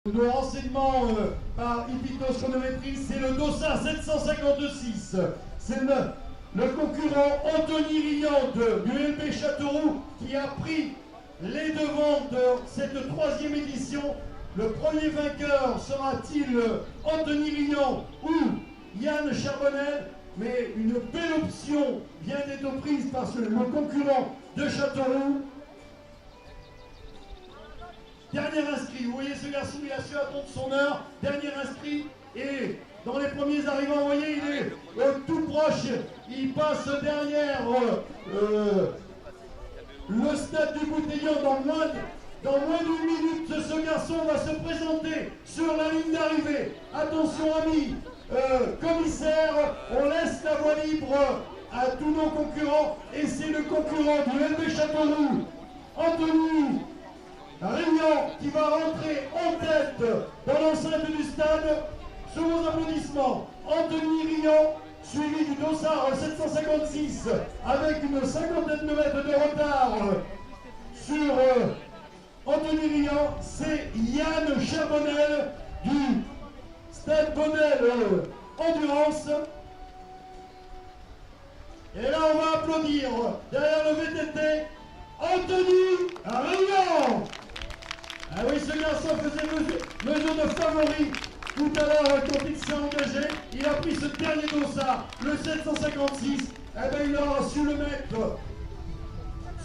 De renseignement par Hippitos Chronométrie, c'est le Dossard 756. C'est le concurrent Anthony Riant du LB Châteauroux qui a pris les devants de cette troisième édition. Le premier vainqueur sera-t-il Anthony Riant ou Yann Charbonnel? Mais une belle option vient d'être prise par le concurrent de Châteauroux. Dernier inscrit, vous voyez ce garçon, il a su attendre son heure. Dernier inscrit, et dans les premiers arrivants, vous voyez, il est tout proche. Il passe derrière le stade du Bouteillon dans moins d'une minute. Ce garçon va se présenter sur la ligne d'arrivée. Attention amis, commissaire, on laisse la voie libre à tous nos concurrents. Et c'est le concurrent du LB Châteauroux, Anthony Riant, qui va rentrer en tête dans l'enceinte du stade. Sous vos applaudissements, Anthony Riant, suivi du Dossard 756 avec une cinquantaine de mètres de retard sur Anthony Riant. C'est Yann Charbonnel du Stade Bonnel Endurance. Et là on va applaudir derrière le VTT Anthony Riant. Ah oui, ce garçon faisait mesure de favori tout à l'heure quand il s'est engagé. Il a pris ce dernier dossard, le 756. Eh bien, il aura su le mettre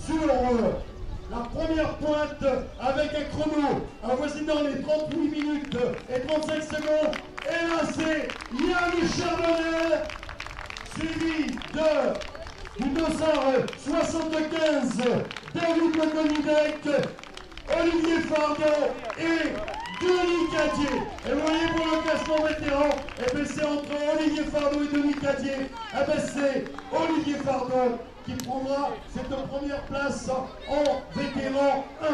sur la première pointe avec un chrono avoisinant les 38 minutes et 35 secondes. Et là, c'est Yann Charbonnel, suivi du dossard 75, David Leconidec, Olivier Fardon et Denis Cadier. Et vous voyez, pour le classement vétéran, eh bien, c'est entre Olivier Fardon et Denis Cadier. Eh bien, c'est Olivier Fardon qui prendra cette première place en vétéran 1.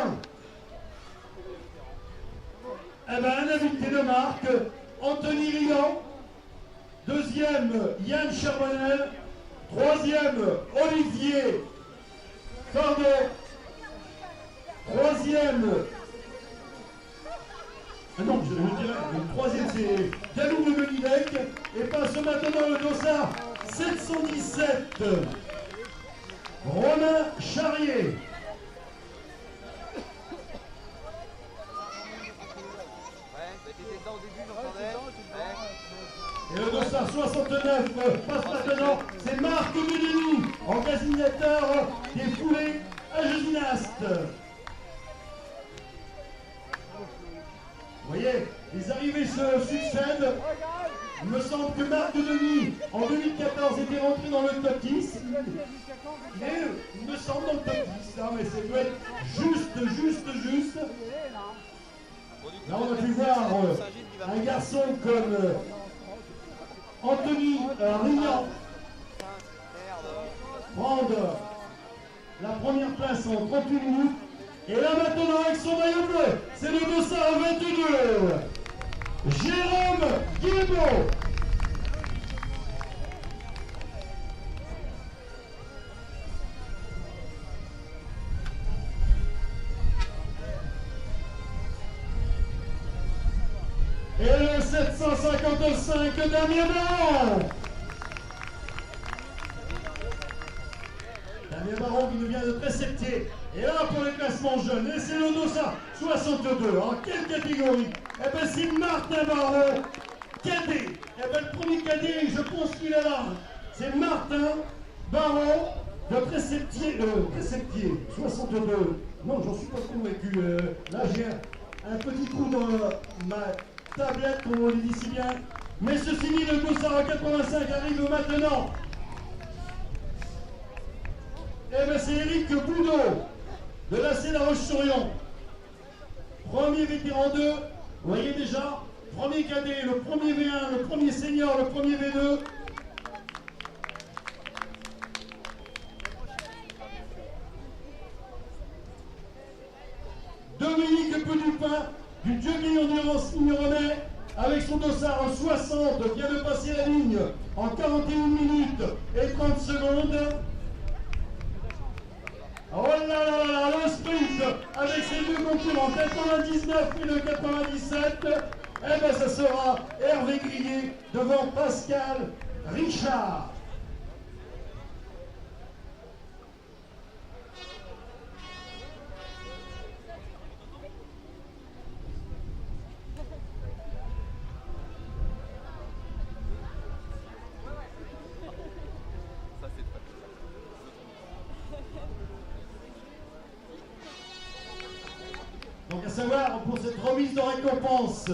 Eh bien, un invité de marque, Anthony Riant. Deuxième, Yann Charbonnel. Troisième, Olivier Fardon. Troisième, non, je dirais, le troisième c'est David Leconidec. Et passe maintenant le dossard 717, Romain Charrier. Et le dossard 69 passe maintenant, c'est Marc Denis, organisateur des foulées à Gésinas. Vous voyez, les arrivées se succèdent. Il me semble que Marc Denis, en 2014, était rentré dans le top 10. Il me semble dans le top 10, hein, mais ça doit être juste. Là, on a pu voir un garçon comme Anthony Riant prendre la première place en 38 minutes. Et là maintenant avec son maillot bleu, c'est le dossard 22, Jérôme Guilbault. Et le 755, Damien Baron. Damien Baron qui nous vient de Préceptier. Et là pour les classements jeunes, et c'est le dossard 62. En quelle catégorie? Eh bien c'est Martin Baron, cadet. Eh bien le premier cadet, je pense qu'il est là. C'est Martin Baron de Préceptier, 62. Non, j'en suis pas convaincu. Là j'ai un petit trou dans ma tablette, comme on le dit si bien. Mais ceci dit, le dossard 85 arrive maintenant. Eh bien c'est Éric Boudot de la La Roche-sur-Yon. Premier vétéran 2, vous voyez déjà, premier cadet, le premier V1, le premier senior, le premier V2. Dominique Pedupin du Dieu Endurance Ligneronais avec son dossard en 60 vient de passer la ligne en 41 minutes et 30 secondes. Oh là là là, le sprint avec ses deux concurrents, 99 et le 97, eh ben ça sera Hervé Grillet devant Pascal Richard. Donc à savoir, pour cette remise de récompense,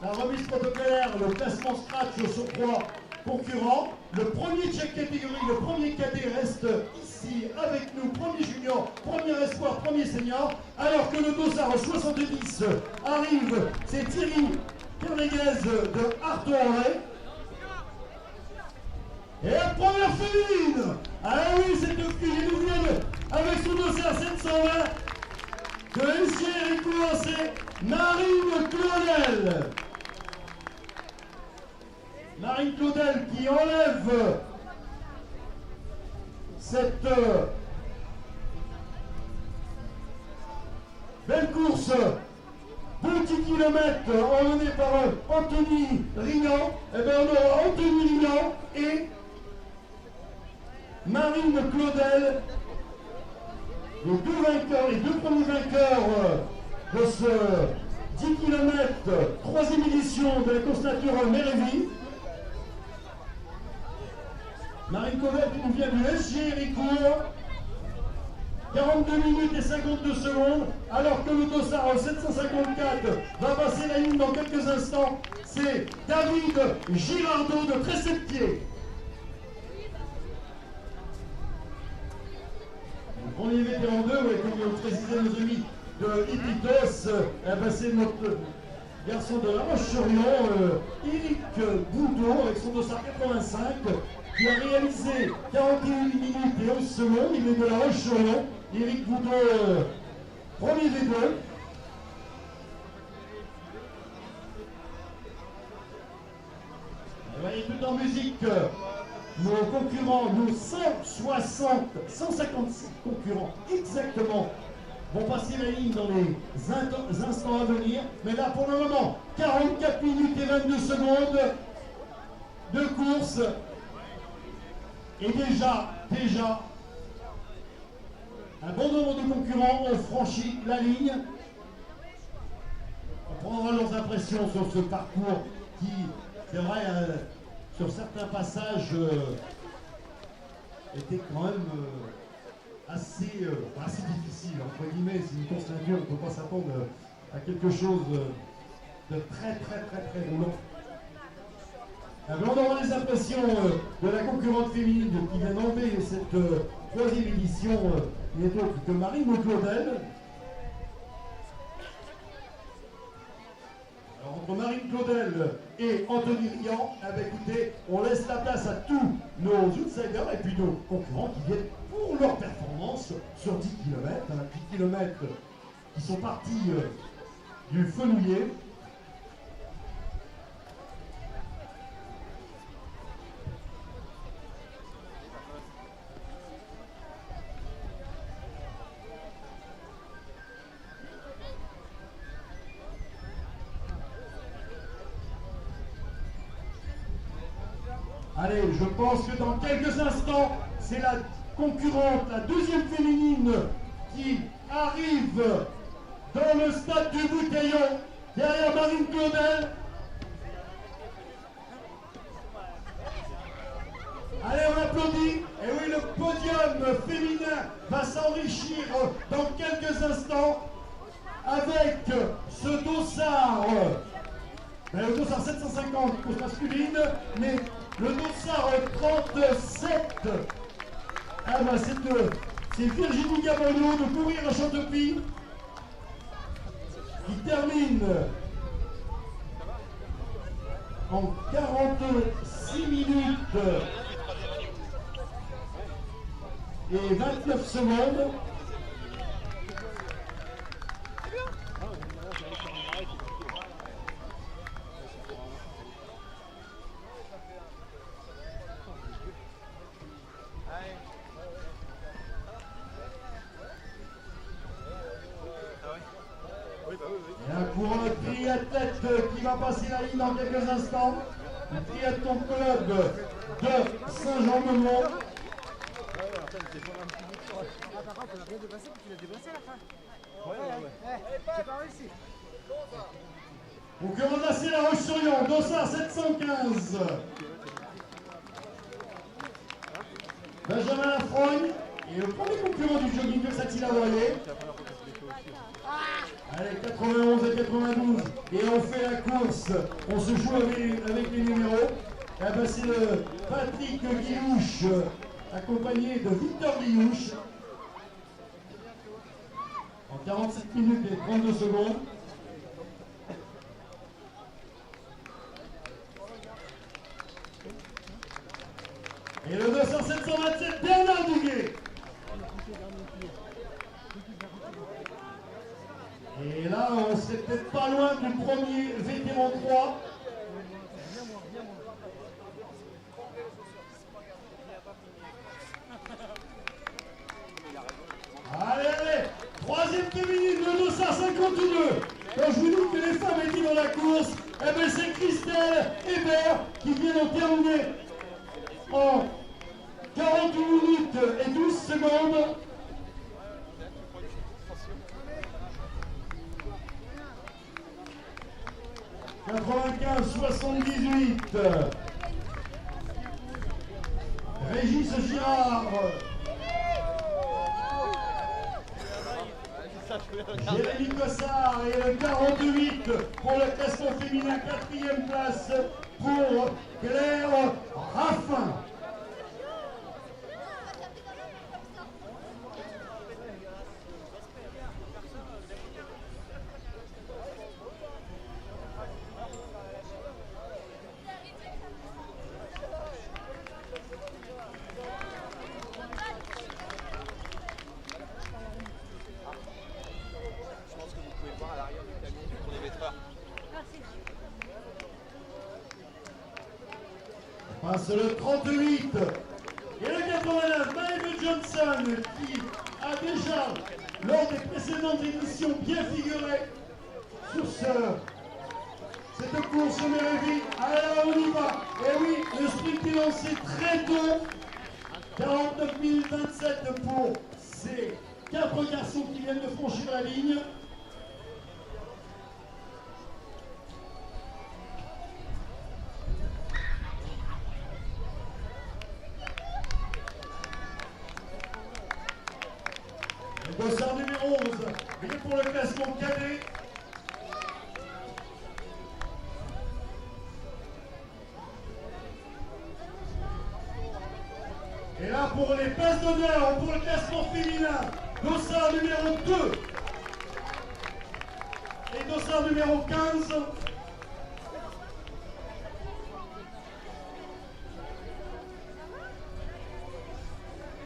la remise protocolaire, le classement scratch sur 3 concurrents, le premier check catégorie, le premier cadet reste ici avec nous, premier junior, premier espoir, premier senior, alors que le dossard 70 arrive, c'est Thierry Kerneguez de Artois. Et la première féminine, ah oui, cette fille nous vient avec son dossard 720, de LCR et c'est Marine Claudel. Marine Claudel qui enlève cette belle course, petit kilomètre emmené par Anthony Rignan. Et bien on aura Anthony Rignan et Marine Claudel. Les deux vainqueurs, les deux premiers vainqueurs de ce 10 km, troisième édition de la course nature Méréville. Marine Claudel qui nous vient du SG Héricourt, 42 minutes et 52 secondes, alors que le dossard 754 va passer la ligne dans quelques instants. C'est David Girardot de Tresseptier. On y était en deux, comme le précisaient nos amis de Hippitos, c'est notre garçon de La Roche-sur-Yon, Éric Boudot, avec son dossard 85, qui a réalisé 41 minutes et 11 secondes. Il est de La Roche-sur-Yon. Éric Boudot, premier des deux. Vous voyez tout en musique. Nos concurrents, nos 156 concurrents exactement, vont passer la ligne dans les instants à venir. Mais là, pour le moment, 44 minutes et 22 secondes de course. Et déjà, un bon nombre de concurrents ont franchi la ligne. On prendra leurs impressions sur ce parcours qui, c'est vrai, sur certains passages était quand même assez difficile, entre guillemets. C'est une course nature, on ne peut pas s'attendre à quelque chose de très roulant. On aura les impressions de la concurrente féminine qui vient d'enlever cette troisième édition, qui n'est autre que Marine Claudel. Alors, entre Marine Claudel et Anthony Rian, écoutez, on laisse la place à tous nos outsiders et puis nos concurrents qui viennent pour leur performance sur 10 km. 10 km qui sont partis du Fenouillet. Allez, je pense que dans quelques instants, c'est la concurrente, la deuxième féminine, qui arrive dans le stade du Bouteillon, derrière Marine Claudel. Allez, on applaudit. Et oui, le podium féminin va s'enrichir dans quelques instants avec ce dossard. Le dossard 750 course masculine, mais le dossard 37, c'est Virginie Gabonneau de Courir à Chantepie qui termine en 46 minutes et 29 secondes. athlète qui va passer la ligne dans quelques instants. Le triathlon club de Saint-Jean-de-Mont. Donc on va passer la Roche-sur-Yon, Dossard 715. Benjamin Lafrogne et le premier concurrent du jogging de Satil-la-Voyer. Allez, 91 et 92. Et on fait la course. On se joue avec les numéros. Et ben c'est le Patrick Guillouche, accompagné de Victor Guillouche. En 47 minutes et 32 secondes. Et le 200-727, Bernard Douguet. Et là, on serait peut-être pas loin du premier vétéran 3. Allez, allez, troisième féminine, le 252. Quand je vous dis que les femmes étaient dans la course, eh bien c'est Christelle Hébert qui vient d'en terminer en 48 minutes et 12 secondes. « 95-78. Régis Girard. Jérémy Cossard et le 48 pour le classement féminin, 4e place pour Claire Raffin. Passe le 38 et le 89, Michael Johnson qui a déjà, lors des précédentes éditions, bien figuré sur cette course Méréville. Alors on y va. Et oui, le sprint est lancé très tôt. 49 027 pour ces 4 garçons qui viennent de franchir la ligne. Dossard numéro 11, il est pour le classement cadet. Et là pour les places d'honneur, pour le classement féminin, Dossard numéro 2 et Dossard numéro 15.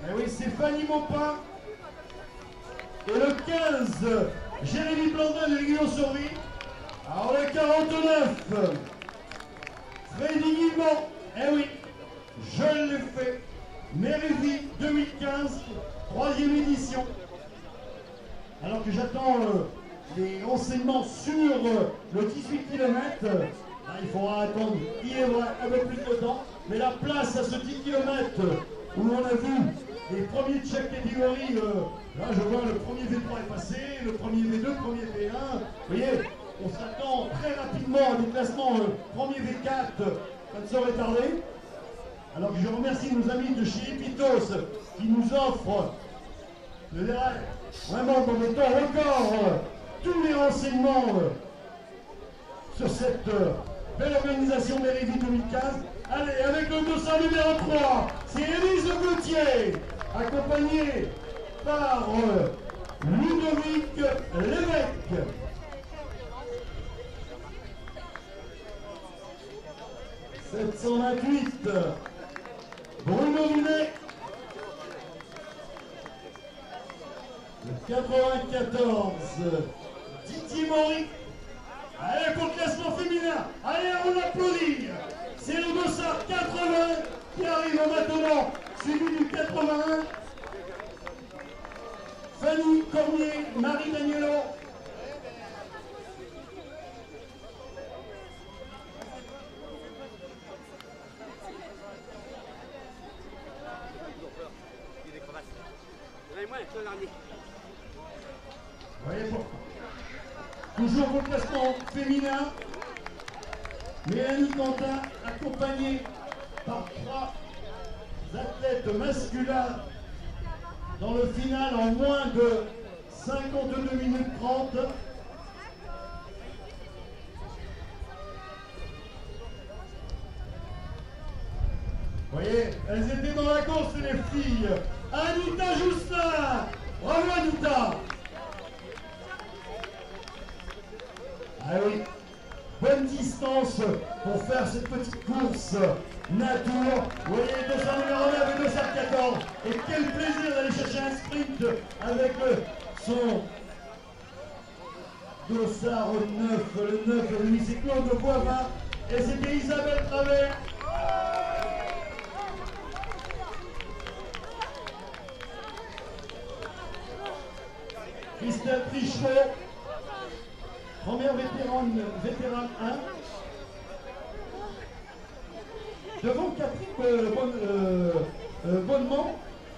Et oui, c'est Fanny Maupin. Et le 15, Jérémy Blandin de l'Aiguillon-sur-Vie. Alors le 49, Freddy Guillemont. Eh oui, je l'ai fait. Méréville 2015, 3e édition. Alors que j'attends les renseignements sur le 18 km, il faudra attendre, il est vrai, un peu plus de temps. Mais la place à ce 10 km où on a vu les premiers de chaque catégorie, là je vois le premier V3 est passé, le premier V2, le premier V1. Vous voyez, on s'attend très rapidement à des classements premier V4, ça ne saurait tarder. Alors que je remercie nos amis de chez Epitos qui nous offrent vraiment dans des temps records tous les renseignements sur cette belle organisation Méréville 2015. Allez, avec le 200 numéro 3, c'est Élise Gauthier, accompagnée par Ludovic Lévesque. « 728, Bruno Vinet. Le 94, Didier Maury. Allez, pour le classement féminin, allez, on applaudit. C'est le Dossard 80 qui arrive maintenant, suivi du 81. Fanny Cormier, Marie Daniello. Vous voyez pourquoi. Toujours au classement féminin, Mélanie Quentin, accompagnée par 3 athlètes masculins dans le final en moins de 52 minutes 30. Vous voyez, elles étaient dans la course les filles. Anita Justin, bravo Anita. Ah oui, bonne distance pour faire cette petite course nature. Vous voyez, les dossards numéro 9 et dossard 14. Et quel plaisir d'aller chercher un sprint avec son dossard 9. Le 9, lui, c'est Claude Boivin. Et c'était Isabelle Travers. Christelle Trichot, première vétéran 1. Devant Catherine Bonnement,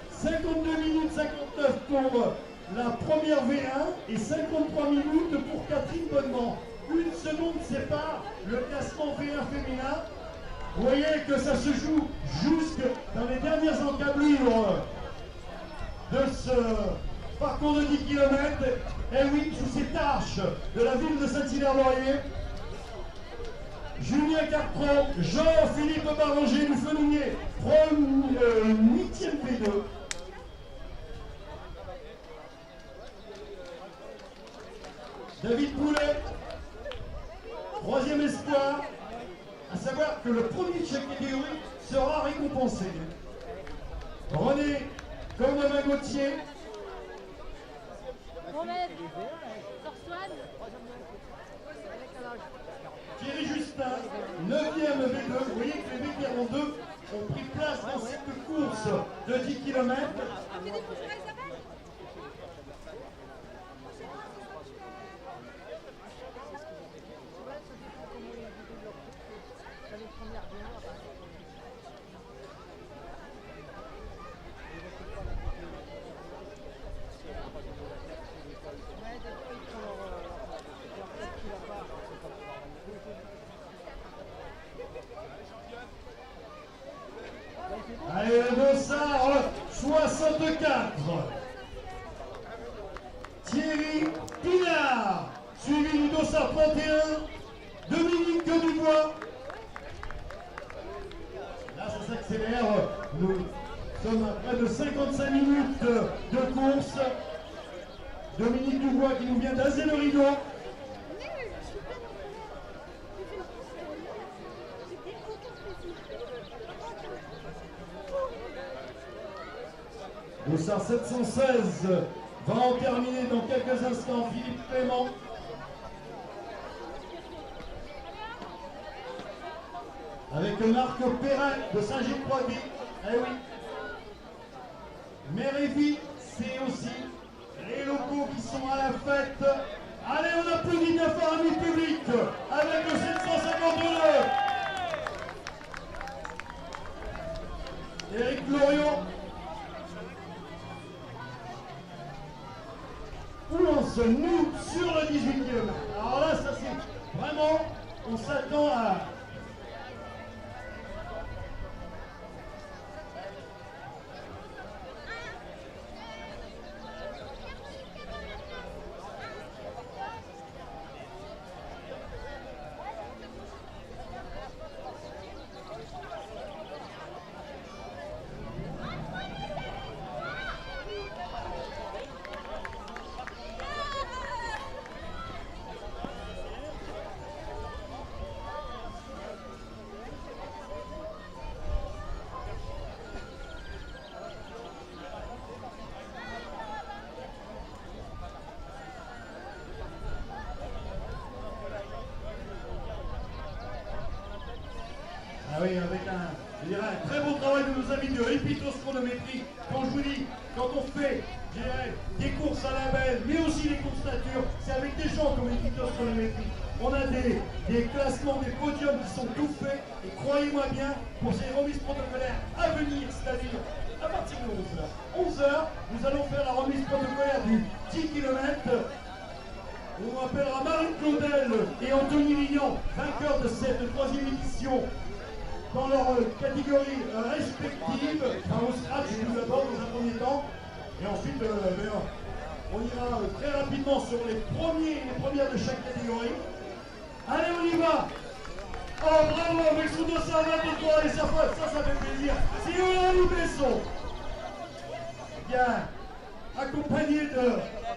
52 minutes 59 pour la première V1 et 53 minutes pour Catherine Bonnement. 1 seconde sépare le classement V1 féminin. Vous voyez que ça se joue jusque dans les dernières encablures de ce parcours de 10 km, et oui, sous ces tâches de la ville de Saint-Hilaire-Laurier, Julien Cartron, Jean-Philippe Barranger, nous Fenouillet, 8e P2. David Poulet, 3e espoir, à savoir que le premier de chaque catégorie sera récompensé. René Cornevin-Gauthier, Thierry Justin, 9e V2. Vous voyez que les vétérans 2 ont pris place dans cette course de 10 km. Allez, le dossard 64. Thierry Pinard, suivi du dossard 31, Dominique Dubois. Là, ça s'accélère. Nous sommes à près de 55 minutes de course. Dominique Dubois qui nous vient d'Azer le Rideau. Dossard 716 va en terminer dans quelques instants. Philippe Clément. Avec Marc Perrin de Saint-Gilles-Croix-Vie. Eh oui. Mérévy, c'est aussi les locaux qui sont à la fête. Allez, on applaudit bien fort à notre public avec le 752. Éric Florian. Où lance-nous sur le 18 km. Alors là, ça c'est vraiment, on s'attend à... Ah oui, avec un très beau travail de nos amis de Épithostronométrie. Quand je vous dis, quand on fait, je dirais, des courses à label, mais aussi des courses nature, c'est avec des gens comme Épithostronométrie. On a des classements, des podiums qui sont tout faits. Et croyez-moi bien, pour ces remises protocolaires à venir, c'est-à-dire à partir de 11 heures, nous allons faire la remise protocolaire du 10 km. On appellera Marie Claudel et Anthony Lignan, vainqueurs de cette troisième édition, dans leurs catégories respectives. Enfin, au scratch, tout d'abord, dans un premier temps. Et ensuite, on ira très rapidement sur les premiers et les premières de chaque catégorie. Allez, on y va! Oh, bravo, avec son dossard et ça fait plaisir. C'est Eulalie Besson. Bien, accompagné de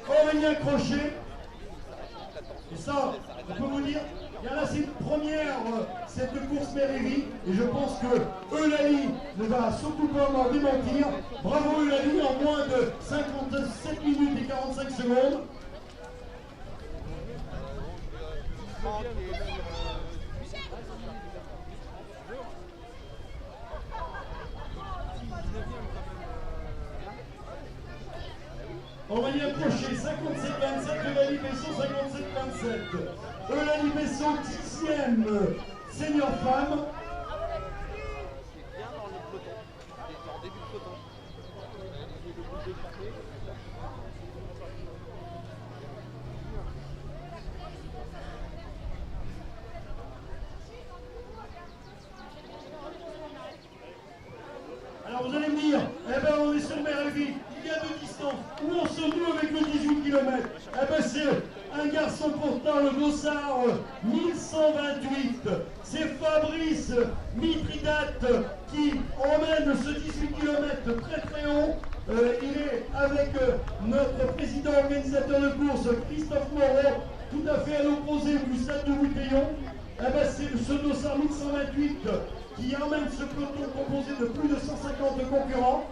Aurélien Crochet. Et ça, on peut vous dire, là c'est une première, cette course Mérivi, et je pense que Eulalie ne va surtout pas m'en démentir. Bravo Eulalie, en moins de 57 minutes et 45 secondes. Aurélien Crochet, 57-27, Eulalie Besson, 57-27. Eulalie Besson, 10e senior femme. Alors vous allez me dire, eh ben on est sur Mérivi, il y a de distance. Où en sommes-nous avec le 18 km? Eh ben c'est un garçon portant le dossard 1128. C'est Fabrice Mithridate qui emmène ce 18 km très très haut. Il est avec notre président organisateur de course, Christophe Moreau, tout à fait à l'opposé du stade de Bouteillon. Eh ben c'est ce dossard 1128 qui emmène ce peloton composé de plus de 150 concurrents.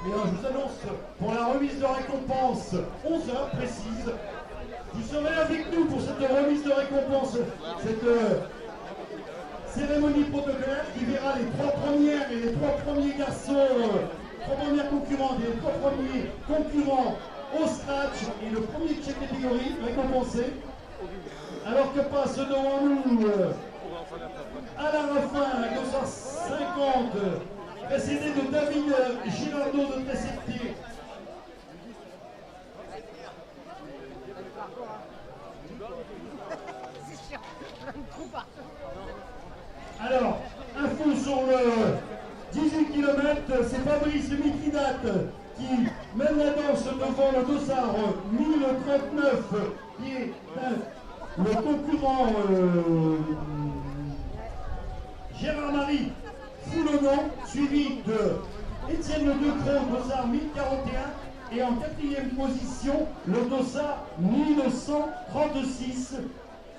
Et alors, je vous annonce pour la remise de récompense, 11 heures précises. Vous serez avec nous pour cette remise de récompense, cette cérémonie protocolaire qui verra les trois premières et les trois premiers garçons, trois premières concurrentes et les trois premiers concurrents au scratch et le premier de chaque catégorie récompensé. Alors que passe devant nous Alain Raffin à 250, précédé de David Girardot de Tressertier. Alors, info sur le 18 km, c'est Fabrice Mithridate qui mène la danse devant le dossard 1039, qui est le concurrent Gérard-Marie Foulonnon, suivi de Étienne Decros, dossard 1041, et en quatrième position, le dossard 1936.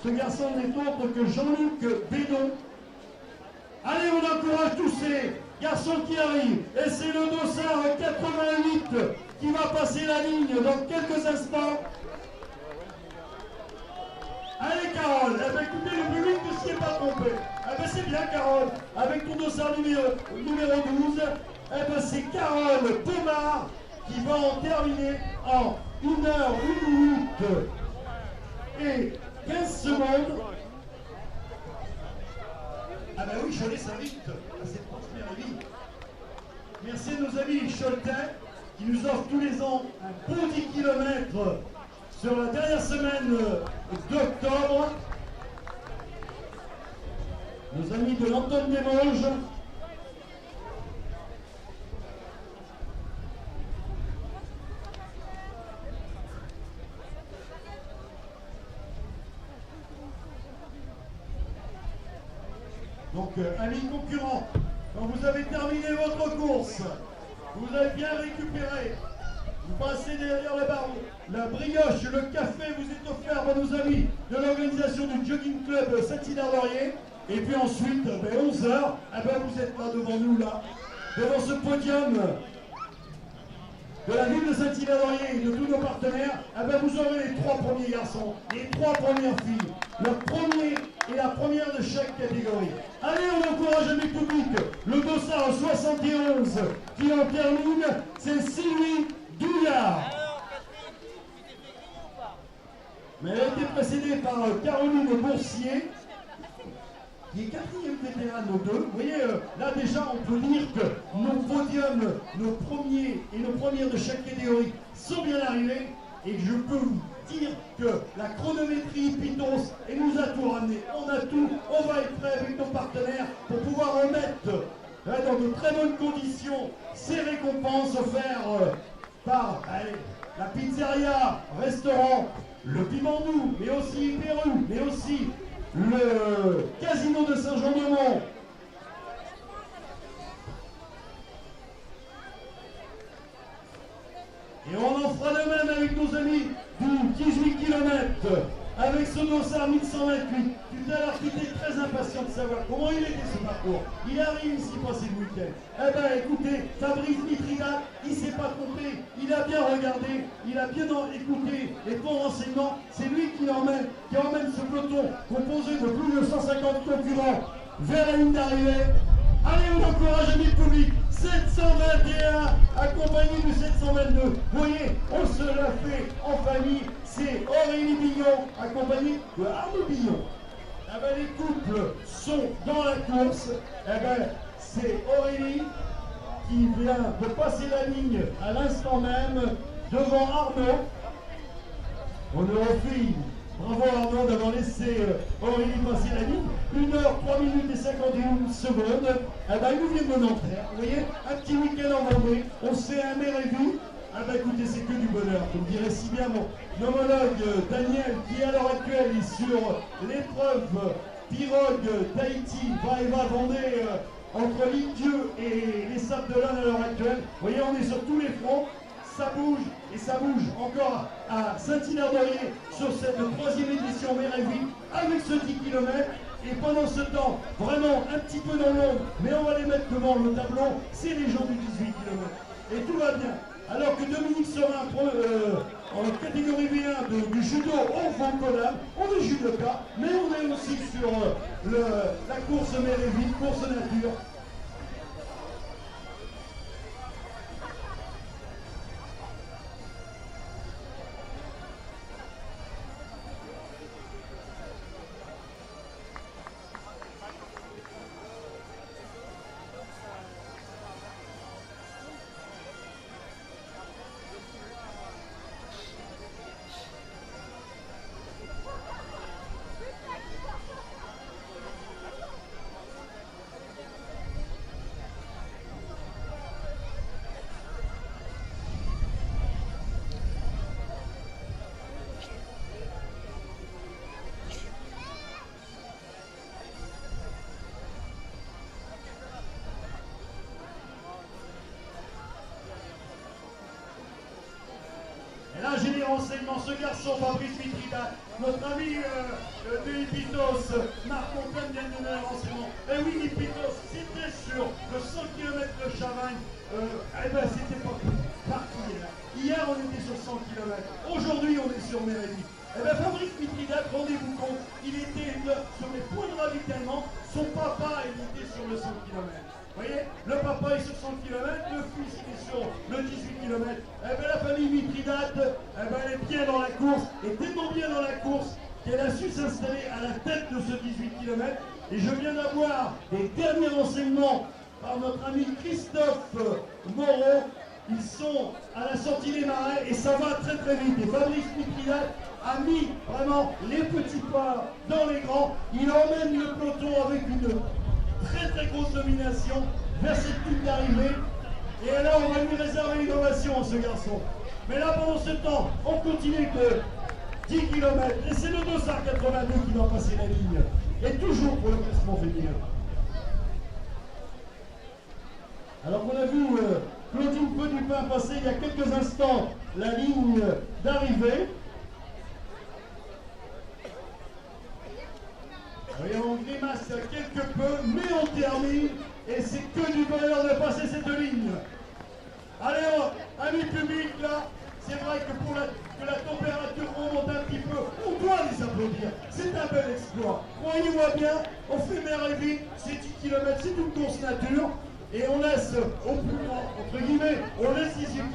Ce garçon n'est autre que Jean-Luc Bédon. Allez, on encourage tous ces garçons qui arrivent. Et c'est le dossard 88 qui va passer la ligne dans quelques instants. Allez, Carole, eh bien, écoutez, le public ne s'y est pas trompé. Eh bien, c'est bien, Carole, avec ton dossard numéro 12. Eh bien, c'est Carole Thomas qui va en terminer en 1 heure, 1 minute et 15 secondes. Ah ben oui, Cholet s'invite à cette première vie. Merci à nos amis Choletais qui nous offrent tous les ans un beau 10 km sur la dernière semaine d'octobre. Nos amis de l'Antenne des Vosges. Donc, amis concurrents, quand vous avez terminé votre course, vous avez bien récupéré, vous passez derrière la brioche, le café vous est offert par nos amis de l'organisation du Jogging Club Saint-Hilaire-d'Orier. Et puis ensuite, 11h, vous êtes là devant nous, là, devant ce podium de la ville de Saint-Hilaire-d'Orier et de tous nos partenaires. Vous aurez les 3 premiers garçons, les 3 premières filles, le premier et la première de chaque catégorie. Allez, on encourage mes publics. Le dossard 71 qui en termine, c'est Sylvie Douillard. Mais elle a été précédée par Caroline Boursier, qui est 4e vétérane aux 2. Vous voyez, là déjà, on peut dire que nos podiums, nos premiers et nos premières de chaque catégorie sont bien arrivés. Et je peux vous dire que la chronométrie Pitos, elle nous a tout ramené. On a tout, on va être prêt avec nos partenaires pour pouvoir remettre dans de très bonnes conditions ces récompenses offertes par la pizzeria, restaurant, le Pimandou, mais aussi Pérou, mais aussi le casino de Saint-Jean-de-Mont. Et on en fera de même avec nos amis du 18 km, avec ce dossard 1128. Tout à l'heure, tu étais très impatient de savoir comment il était ce parcours. Il arrive ici passer le week-end. Écoutez, Fabrice Mitridat, il ne s'est pas trompé. Il a bien regardé, il a bien écouté les bons renseignements. C'est lui qui emmène ce peloton composé de plus de 150 concurrents vers la ligne d'arrivée. Allez, on encourage le public. 721 accompagné du 722. Vous voyez, on se l'a fait en famille. C'est Aurélie Billon accompagnée de Arnaud Billon. Les couples sont dans la course. C'est Aurélie qui vient de passer la ligne à l'instant même devant Arnaud. On aurait fait. Bravo Arnaud d'avoir laissé Aurélie passer la ligne. 1h, 3 minutes et 51 secondes. Ils nous viennent de Nanterre. Vous voyez, un petit week-end en Vendée. On s'est aimé et vu. Écoutez, c'est que du bonheur. Comme dirait si bien mon homologue Daniel, qui à l'heure actuelle est sur l'épreuve pirogue d'Haïti, va Vendée entre l'Idieu et les Sables de l'Ain à l'heure actuelle. Vous voyez, on est sur tous les fronts. Ça bouge, et ça bouge encore à Saint-Hilaire-d'Orier sur cette 3e édition Méréville avec ce 10 km. Et pendant ce temps, vraiment un petit peu dans l'ombre, mais on va les mettre devant le tableau, c'est les gens du 18 km. Et tout va bien. Alors que Dominique Sorin, en catégorie B1 du judo au Francolab, on est judoka, mais on est aussi sur la course Méréville, course nature. Là, j'ai des renseignements. Ce garçon, Fabrice Mitridat, notre ami de Hippitos, Marc Montagne vient de donner un renseignement. Eh oui, Hippitos, c'était sur le 100 km de Chavagne. C'était pas parti hier. Hier, on était sur 100 km. Aujourd'hui, on est sur Méréville. Fabrice Mitridat, rendez-vous compte, il était sur les points de ravitaillement. Son papa, il était sur le 100 km. Vous voyez, le papa est sur 100 km, le fils est sur le 18 km. La famille Mitridat, elle est bien dans la course, et tellement bien dans la course qu'elle a su s'installer à la tête de ce 18 km. Et je viens d'avoir des derniers renseignements par notre ami Christophe Moreau. Ils sont à la sortie des marais et ça va très très vite. Et Fabrice Mitridat a mis vraiment les petits pas dans les grands. Il emmène le peloton avec une très très grosse domination vers cette ligne d'arrivée. Et là, on va lui réserver une ovation à ce garçon. Mais là, pendant ce temps, on continue de 10 km. Et c'est le dossard 82 qui va passer la ligne. Et toujours pour le classement féminin. Alors qu'on a vu Claudine Pedupin passer il y a quelques instants la ligne d'arrivée. Et on grimace quelque peu, mais on termine. Et c'est que du bonheur de passer cette ligne. Allez, amis publics, là, c'est vrai que pour que la température remonte un petit peu, on doit les applaudir. C'est un bel exploit. Croyez-moi bien, on fait mer et vite, c'est 10 km, c'est une course nature. Et on laisse au plus grand, entre guillemets, on laisse 10 km.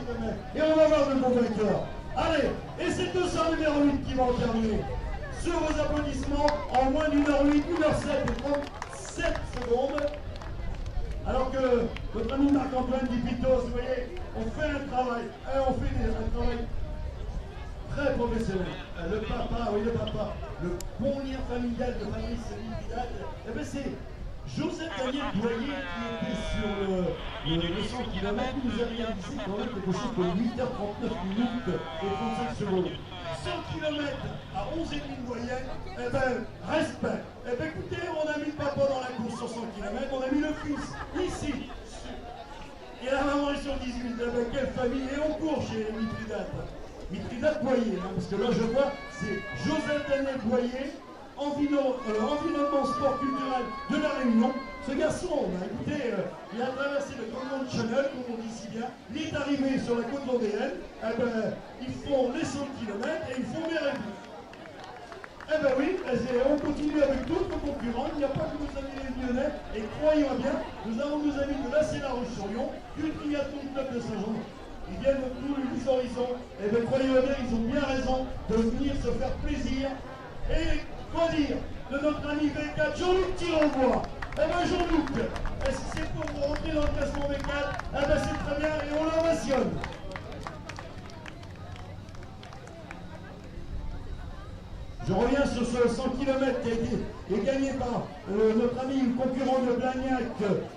Et on va voir le bon vainqueur. Allez, et c'est 200 numéro 8 qui va en terminer. Sur vos applaudissements, en moins d'une heure 8, 1h07 et 37 secondes. Alors que votre ami Marc-Antoine Dipitos, vous voyez, on fait un travail, un travail très professionnel. Le papa, le bon lien familial de Fabrice Vidal, eh bien c'est Joseph Daniel Boyer qui était sur le 100 km, qui nous a réalisé quand même quelque chose comme 8h39 minutes et 35 secondes. 100 km à 11,5 de moyenne, eh ben, respect. Eh ben, écoutez, on a mis le papa dans la course sur 100 km, on a mis le fils ici. Et la maman est sur 18, eh ben, quelle famille. Et on court chez Mithridate Boyer, hein, parce que là, je vois, c'est Joseph Daniel Boyer, environnement sport culturel de la Réunion. Ce garçon, bah, écoutez, il a traversé le Grand Monde Channel, comme on dit si bien. Il est arrivé sur la côte vendéenne. Eh ben, ils font les 100 km et ils font des règles. Eh ben oui, on continue avec d'autres concurrents. Il n'y a pas que nos amis les Lyonnais. Et croyez-moi bien, nous avons nos amis de la Roche-sur-Yon, du Triathlon Club de Saint-Jean. Ils viennent de tous les horizons. Eh bien, croyez-moi bien, ils ont bien raison de venir se faire plaisir. Et quoi dire de notre ami V4, Jean-Luc Tirenbois. Eh bien, Jean-Luc, si c'est pour rentrer dans le classement V4, eh bien, c'est très bien et on l'ovationne. Je reviens sur ce 100 km qui a été gagné par notre ami concurrent de Blagnac,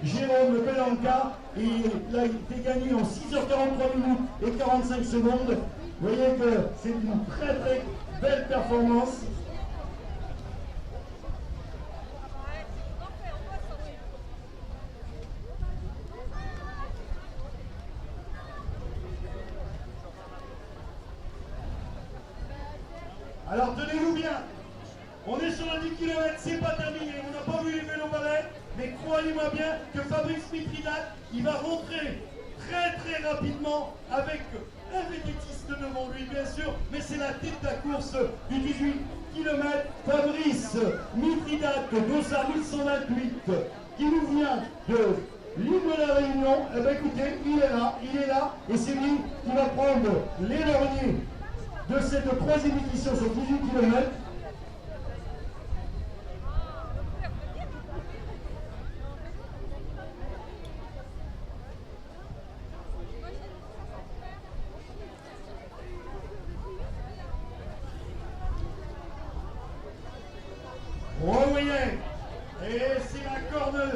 Jérôme Belanca. Et il a été gagné en 6h43 minutes et 45 secondes. Vous voyez que c'est une très très belle performance. Alors tenez-vous bien, on est sur le 10 km, c'est pas terminé, on n'a pas vu les vélos balais, mais croyez-moi bien que Fabrice Mithridate, il va rentrer très très rapidement avec un vététiste devant lui bien sûr, mais c'est la tête de la course du 18 km, Fabrice Mithridate, dossard 1128, qui nous vient de l'île de la Réunion. Eh bien écoutez, il est là, et c'est lui qui va prendre les lauriers de cette troisième édition sur 18 km. Vous voyez, et c'est la corne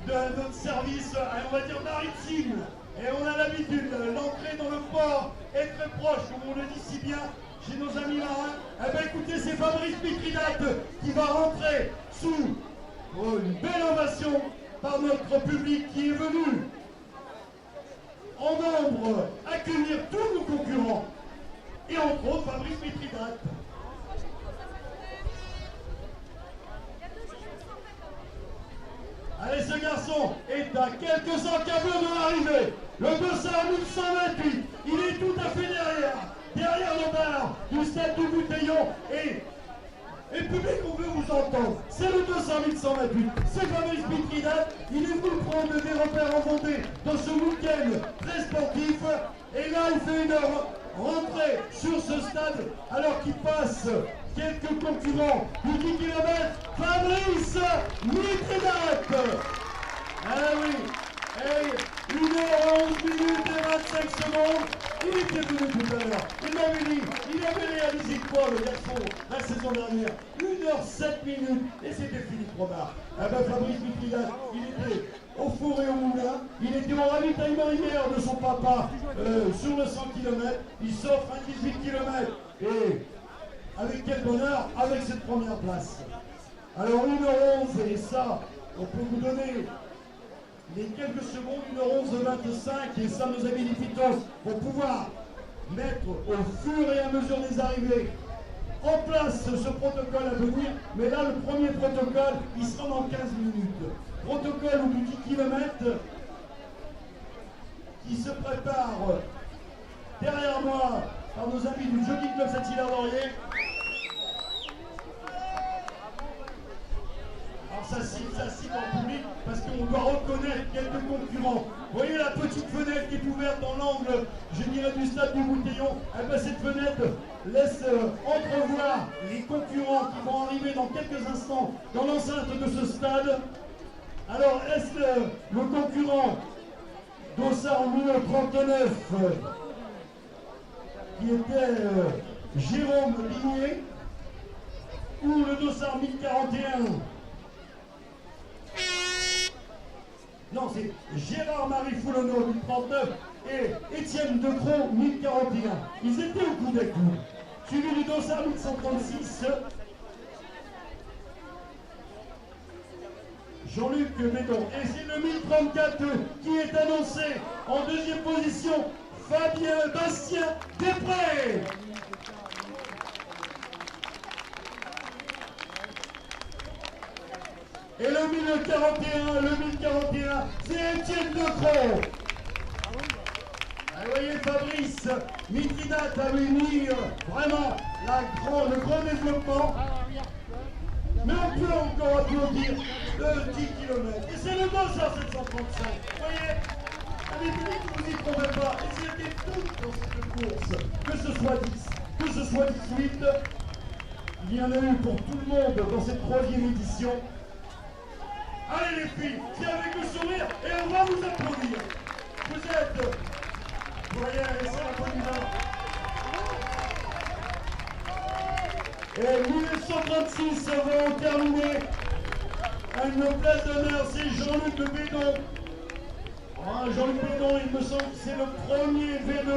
de notre service, on va dire maritime. Et on a l'habitude, l'entrée dans le port est très proche, comme on le dit si bien chez nos amis marins. Eh bien écoutez, c'est Fabrice Mithridate qui va rentrer sous une belle ovation par notre public qui est venu en nombre accueillir tous nos concurrents. Et entre autres Fabrice Mithridate. Allez, ce garçon est à quelques encablures de l'arrivée. Le 200-1128, il est tout à fait derrière le bar du stade du Bouteillon. Et public, on veut vous entendre. C'est le 200-1128. C'est Fabrice Mithridate. Il est venu prendre des repères en Vendée dans ce week-end très sportif. Et là, il fait une rentrée sur ce stade alors qu'il passe quelques concurrents du 10 km. Fabrice Mithridate. Ah oui. Et 1h11 minutes et 25 secondes. Il était venu tout à l'heure. Il avait réalisé quoi le garçon la saison dernière? 1h07 minutes. Et c'était Philippe Robert. Ah ben Fabrice Mithridate, il était au four et au moulin. Il était en ravitaillement hier de son papa sur le 100 km. Il s'offre un 18 km. Et avec quel bonheur, avec cette première place. Alors 1h11, et ça, on peut vous donner les quelques secondes, 1h11:25, et ça, nos amis des Pitos vont pouvoir mettre au fur et à mesure des arrivées en place ce protocole à venir. Mais là, le premier protocole, il sera dans 15 minutes. Protocole du 10 km qui se prépare derrière moi par nos amis du Jockey Club Saint-Hilaire-d'Orier. Alors ça cite en public parce qu'on doit reconnaître quelques concurrents. Vous voyez la petite fenêtre qui est ouverte dans l'angle, je dirais, du stade du Boutillon. Eh bien, cette fenêtre laisse entrevoir les concurrents qui vont arriver dans quelques instants dans l'enceinte de ce stade. Alors, est-ce le concurrent Dossard en 1939 qui était Jérôme Ligné, ou le Dossard 1041? Non, c'est Gérard-Marie Foulonneau 1039 et Étienne Decroix 1041. Ils étaient au coude à coude. Suivi du Dossard 1136. Jean-Luc Bédon. Et c'est le 1034 qui est annoncé en deuxième position. Fabien Bastien Després. Et le 1041, c'est Étienne Decroix. Vous voyez, Fabrice Mitridate a réuni vraiment le grand développement. Mais on peut encore applaudir le 10 km. Et c'est le Dossard 735. Vous voyez, les publics, vous n'y trouvez pas. Et c'était toutes dans cette course. Que ce soit 10, que ce soit 18, il y en a eu pour tout le monde dans cette troisième édition. Allez les filles, c'est avec le sourire et on va vous applaudir. Vous êtes... Vous voyez, laissez la bonne main. Et 1936 vont terminer à une place d'honneur, c'est Jean-Luc Bédon. Ah, Jean-Luc Bédon, il me semble que c'est le premier V2.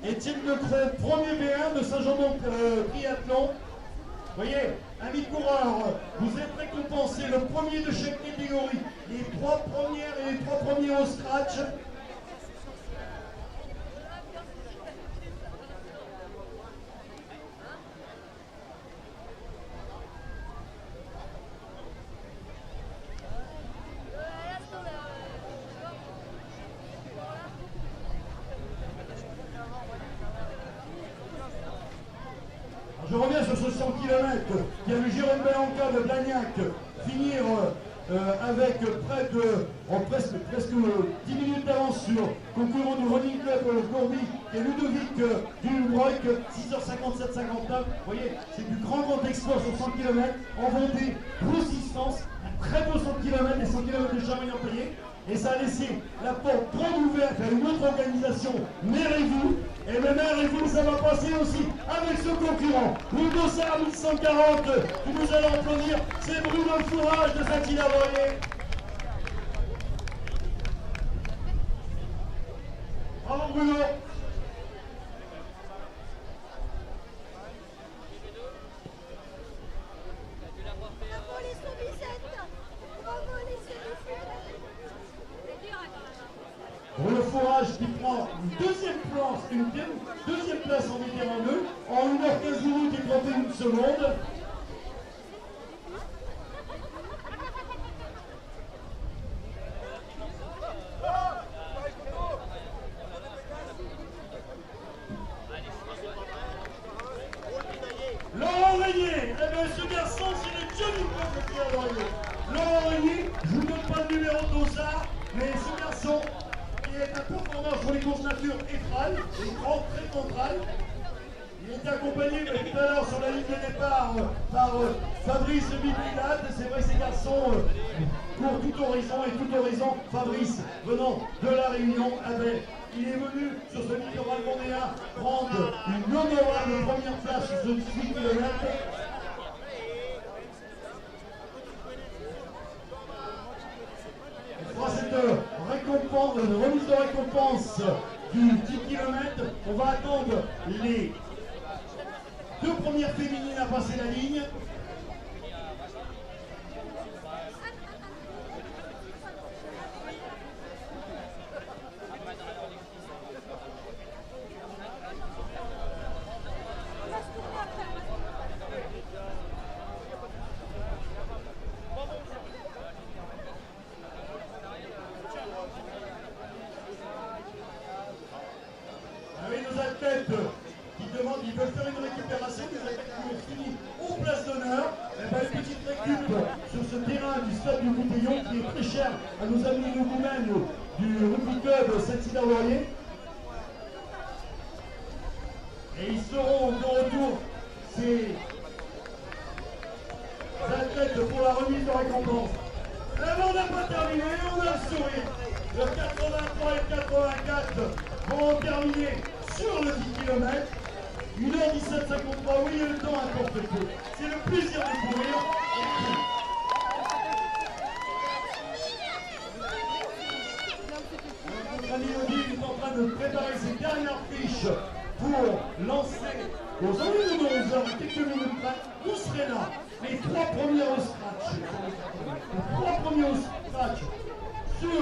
Étienne Decroix, premier V1 de Saint-Jean-Triathlon. Vous voyez, amis coureurs, vous êtes récompensés, le premier de chaque catégorie, les trois premières et les trois premiers au scratch. Je reviens sur ce 100 km qui a vu Jérôme Bellanca de Blagnac finir avec presque 10 minutes d'avance sur concurrent du Running Club Courby et Ludovic Dubroc, 6h57-59. Vous voyez, c'est du grand exploit sur 100 km en Vendée, grosse distance, un très beau 100 km, les 100 km de Chamaillon-Payet. Et ça a laissé la porte grande ouverte à une autre organisation, Mère-et-vous. Et le Mère-et-vous, ça va passer aussi avec ce concurrent. Le Dossard 1140, que nous allons applaudir, c'est Bruno Fourage de Saint-Hilaire-d'Orier. Bravo Bruno. Bruno Fourage qui prend une deuxième place en vétéran 2 en 1h15 minutes et 31 secondes. Laurent Régnier, eh bien ce garçon c'est le Johnny Club. Laurent Régnier, je ne vous donne pas le numéro de Dossard, mais ce garçon qui est un performeur sur les courses nature effraille, et grand, très contraille. Il est accompagné tout à l'heure sur la ligne de départ par Fabrice Mitridate. C'est vrai que ces garçons courent tout horizon. Fabrice, venant de La Réunion, il est venu sur ce littoral vendéen prendre une honorable première place sur ce 18 km. Cette récompense, remise de récompense du 10 km, on va attendre les deux premières féminines à passer la ligne. Qui demandent, ils veulent faire une récupération, des athlètes qui ont fini aux places d'honneur. Et bien, une petite récup sur ce terrain du stade du Bouteillon qui est très cher à nos amis Nougoumen du rugby club Saint-Hilaire-Laurier. Et ils seront de retour, ces athlètes, pour la remise de récompense. Et on n'a pas terminé, on a le sourire. Le 83 et le 84 vont terminer sur le 10 km. 1h17,53, oui, le temps importe peu. C'est le plaisir de courir. Notre ami Odile est en train de préparer ses dernières fiches pour lancer aux environs de 11h, quelques minutes près. Où serait là les trois premiers au scratch. Les trois premiers au scratch sur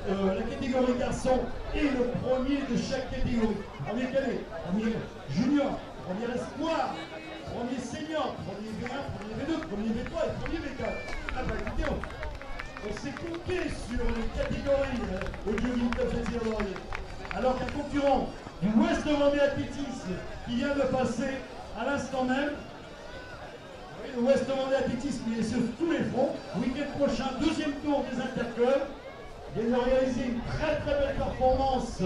la catégorie garçon et le premier de chaque catégorie. Premier cadet, premier junior, premier espoir, premier senior, premier V1, premier V2, premier V3 et premier V4. Ah bah écoutez, on s'est compté sur les catégories au Dieu Club Saint-Hilaire-Laurier. Alors qu'un concurrent du West Vendée Athlétisme qui vient de passer à l'instant même, oui, le West Vendée Athlétisme il est sur tous les fronts. Week-end prochain, deuxième tour des interclubs. Il vient de réaliser une très belle performance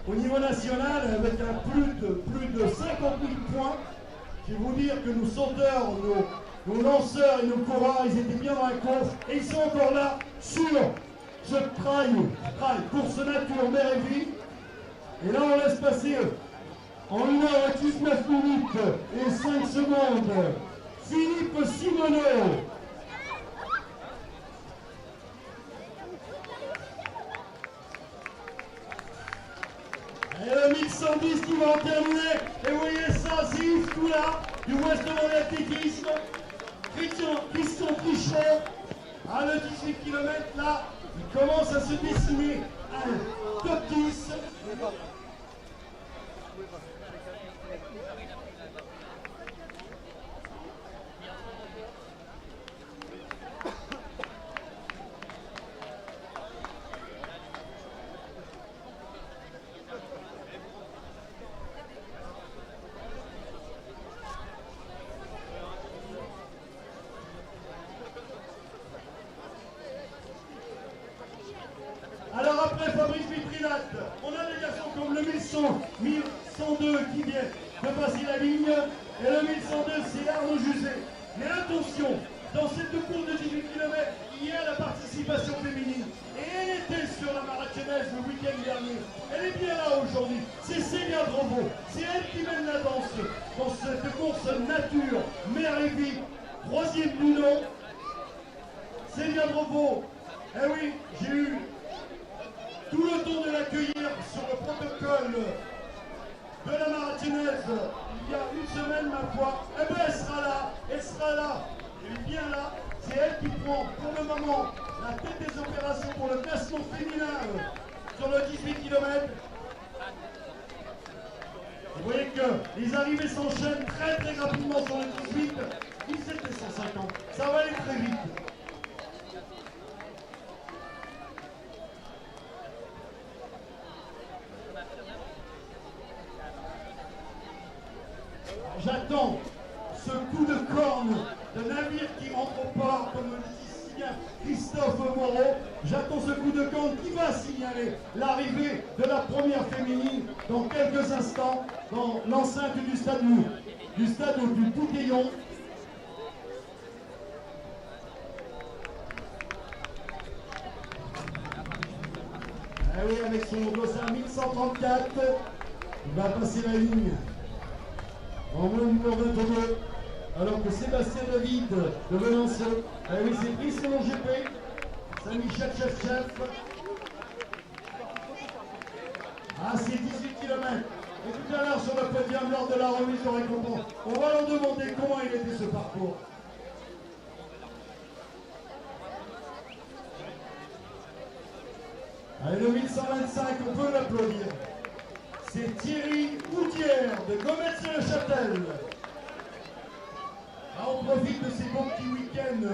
au niveau national avec plus de 50 000 points. Je vais vous dire que nos sauteurs, nos lanceurs et nos coureurs, ils étaient bien dans la course et ils sont encore là sur ce trail, course nature, mer et vie. Et là on laisse passer en 1h19 minutes et 5 secondes Philippe Simoneau. Et le 1110 qui va en terminer. Et vous voyez ça, c'est Yves Toula du West Vendée Athlétisme. Christian Trichot. À le 18 km là, il commence à se dessiner un top 10. Alors après Fabrice Vitrinat, on a des garçons comme le 1102 qui vient de passer la ligne. Et le 1102, c'est Arnaud Juset. Mais attention, dans cette course de 18 km, il y a la participation féminine. Et elle était sur la Marathonnaise le week-end dernier. Elle est bien là aujourd'hui. C'est Célia Drobo. C'est elle qui mène la danse dans cette course nature, mer et vie. Troisième du nom. Célia Drobo. Eh oui, j'ai eu tout le temps de l'accueillir sur le protocole de la Marathonnaise il y a une semaine, ma foi. Eh bien, elle sera là, elle est bien là. C'est elle qui prend pour le moment la tête des opérations pour le classement féminin sur le 18 km. Vous voyez que les arrivées s'enchaînent très rapidement sur le 18, 17 et 150. Ça va aller très vite. J'attends ce coup de corne de navire qui rentre au port, comme le dit si bien Christophe Moreau. J'attends ce coup de corne qui va signaler l'arrivée de la première féminine dans quelques instants dans l'enceinte du stade du Bouteillon. Ah oui, avec son dossard 1134, il va passer la ligne en moins d'une heure 22, alors que Sébastien David de Venanceau, ah oui, c'est pris selon GP, Saint-Michel Chef. Ah, c'est 18 km. Et tout à l'heure sur le podium lors de de la remise de récompense. On va leur demander comment il était ce parcours. Allez, le 1125, on peut l'applaudir. C'est Thierry Oudière de Gomez-le-Châtel. On profite de ces bons petits week-ends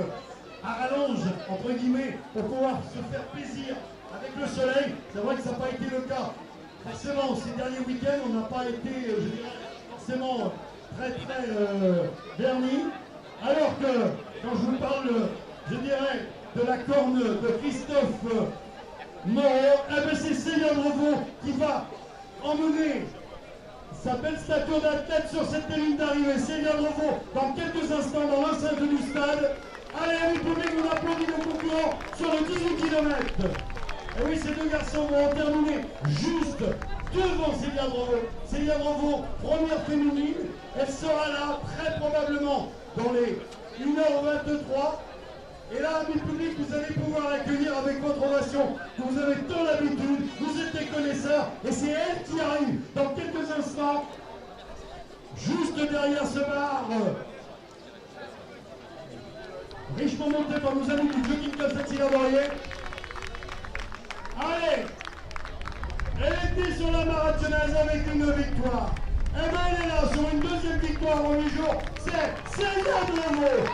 à rallonge, entre guillemets, pour pouvoir se faire plaisir avec le soleil. C'est vrai que ça n'a pas été le cas. Forcément, ces derniers week-ends, on n'a pas été, je dirais, forcément très vernis. Alors que, quand je vous parle, je dirais, de la corne de Christophe Moreau, c'est Célia Brevaux qui va emmener sa belle stature d'athlète sur cette ligne d'arrivée. Célia Brevaux, dans quelques instants, dans l'enceinte du stade. Allez, amis publics, on applaudit nos concurrents sur le 18 km. Et oui, ces deux garçons vont terminer juste devant Célia Brevaux. Célia Brevaux, première féminine, elle sera là très probablement dans les 1h23. Et là, amis publics, vous allez pouvoir l'accueillir avec votre ovation que vous avez tant l'habitude. Vous êtes des connaisseurs et c'est elle qui arrive dans quelques instants, juste derrière ce bar. Richement monté par nos amis du Jogging Club Saint-Hilaire-d'Orier. Allez, elle était sur la marathonnaise avec une victoire. Et bien elle est là sur une deuxième victoire en 8 jours. C'est Célia Brevaux.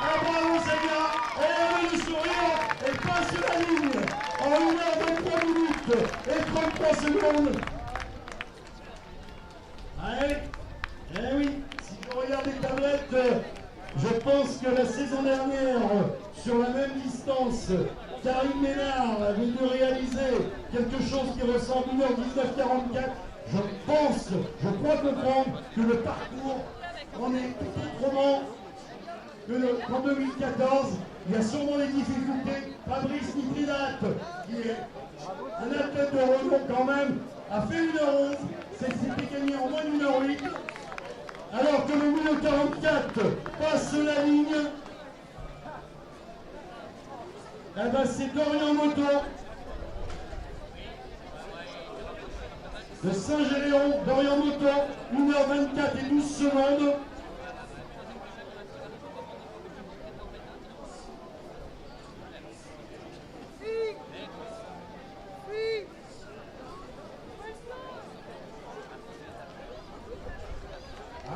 Ah bravo Célia. Elle avait le sourire. Elle passe la ligne en 1h23 minutes et 33 secondes. Allez, eh oui, si je regarde les tablettes, je pense que la saison dernière, sur la même distance, Karine Ménard avait dû réaliser quelque chose qui ressemble à 1h19:44. Je crois comprendre que le parcours en est tout autrement qu'en 2014. Il y a sûrement des difficultés. Fabrice Mithridate, qui est un athlète de renom quand même, a fait 1h11. C'était gagné en moins d'1h08. Alors que le 1h44 passe la ligne, eh ben c'est Dorian Moto de Saint-Géléon. Dorian Moto, 1h24 et 12 secondes.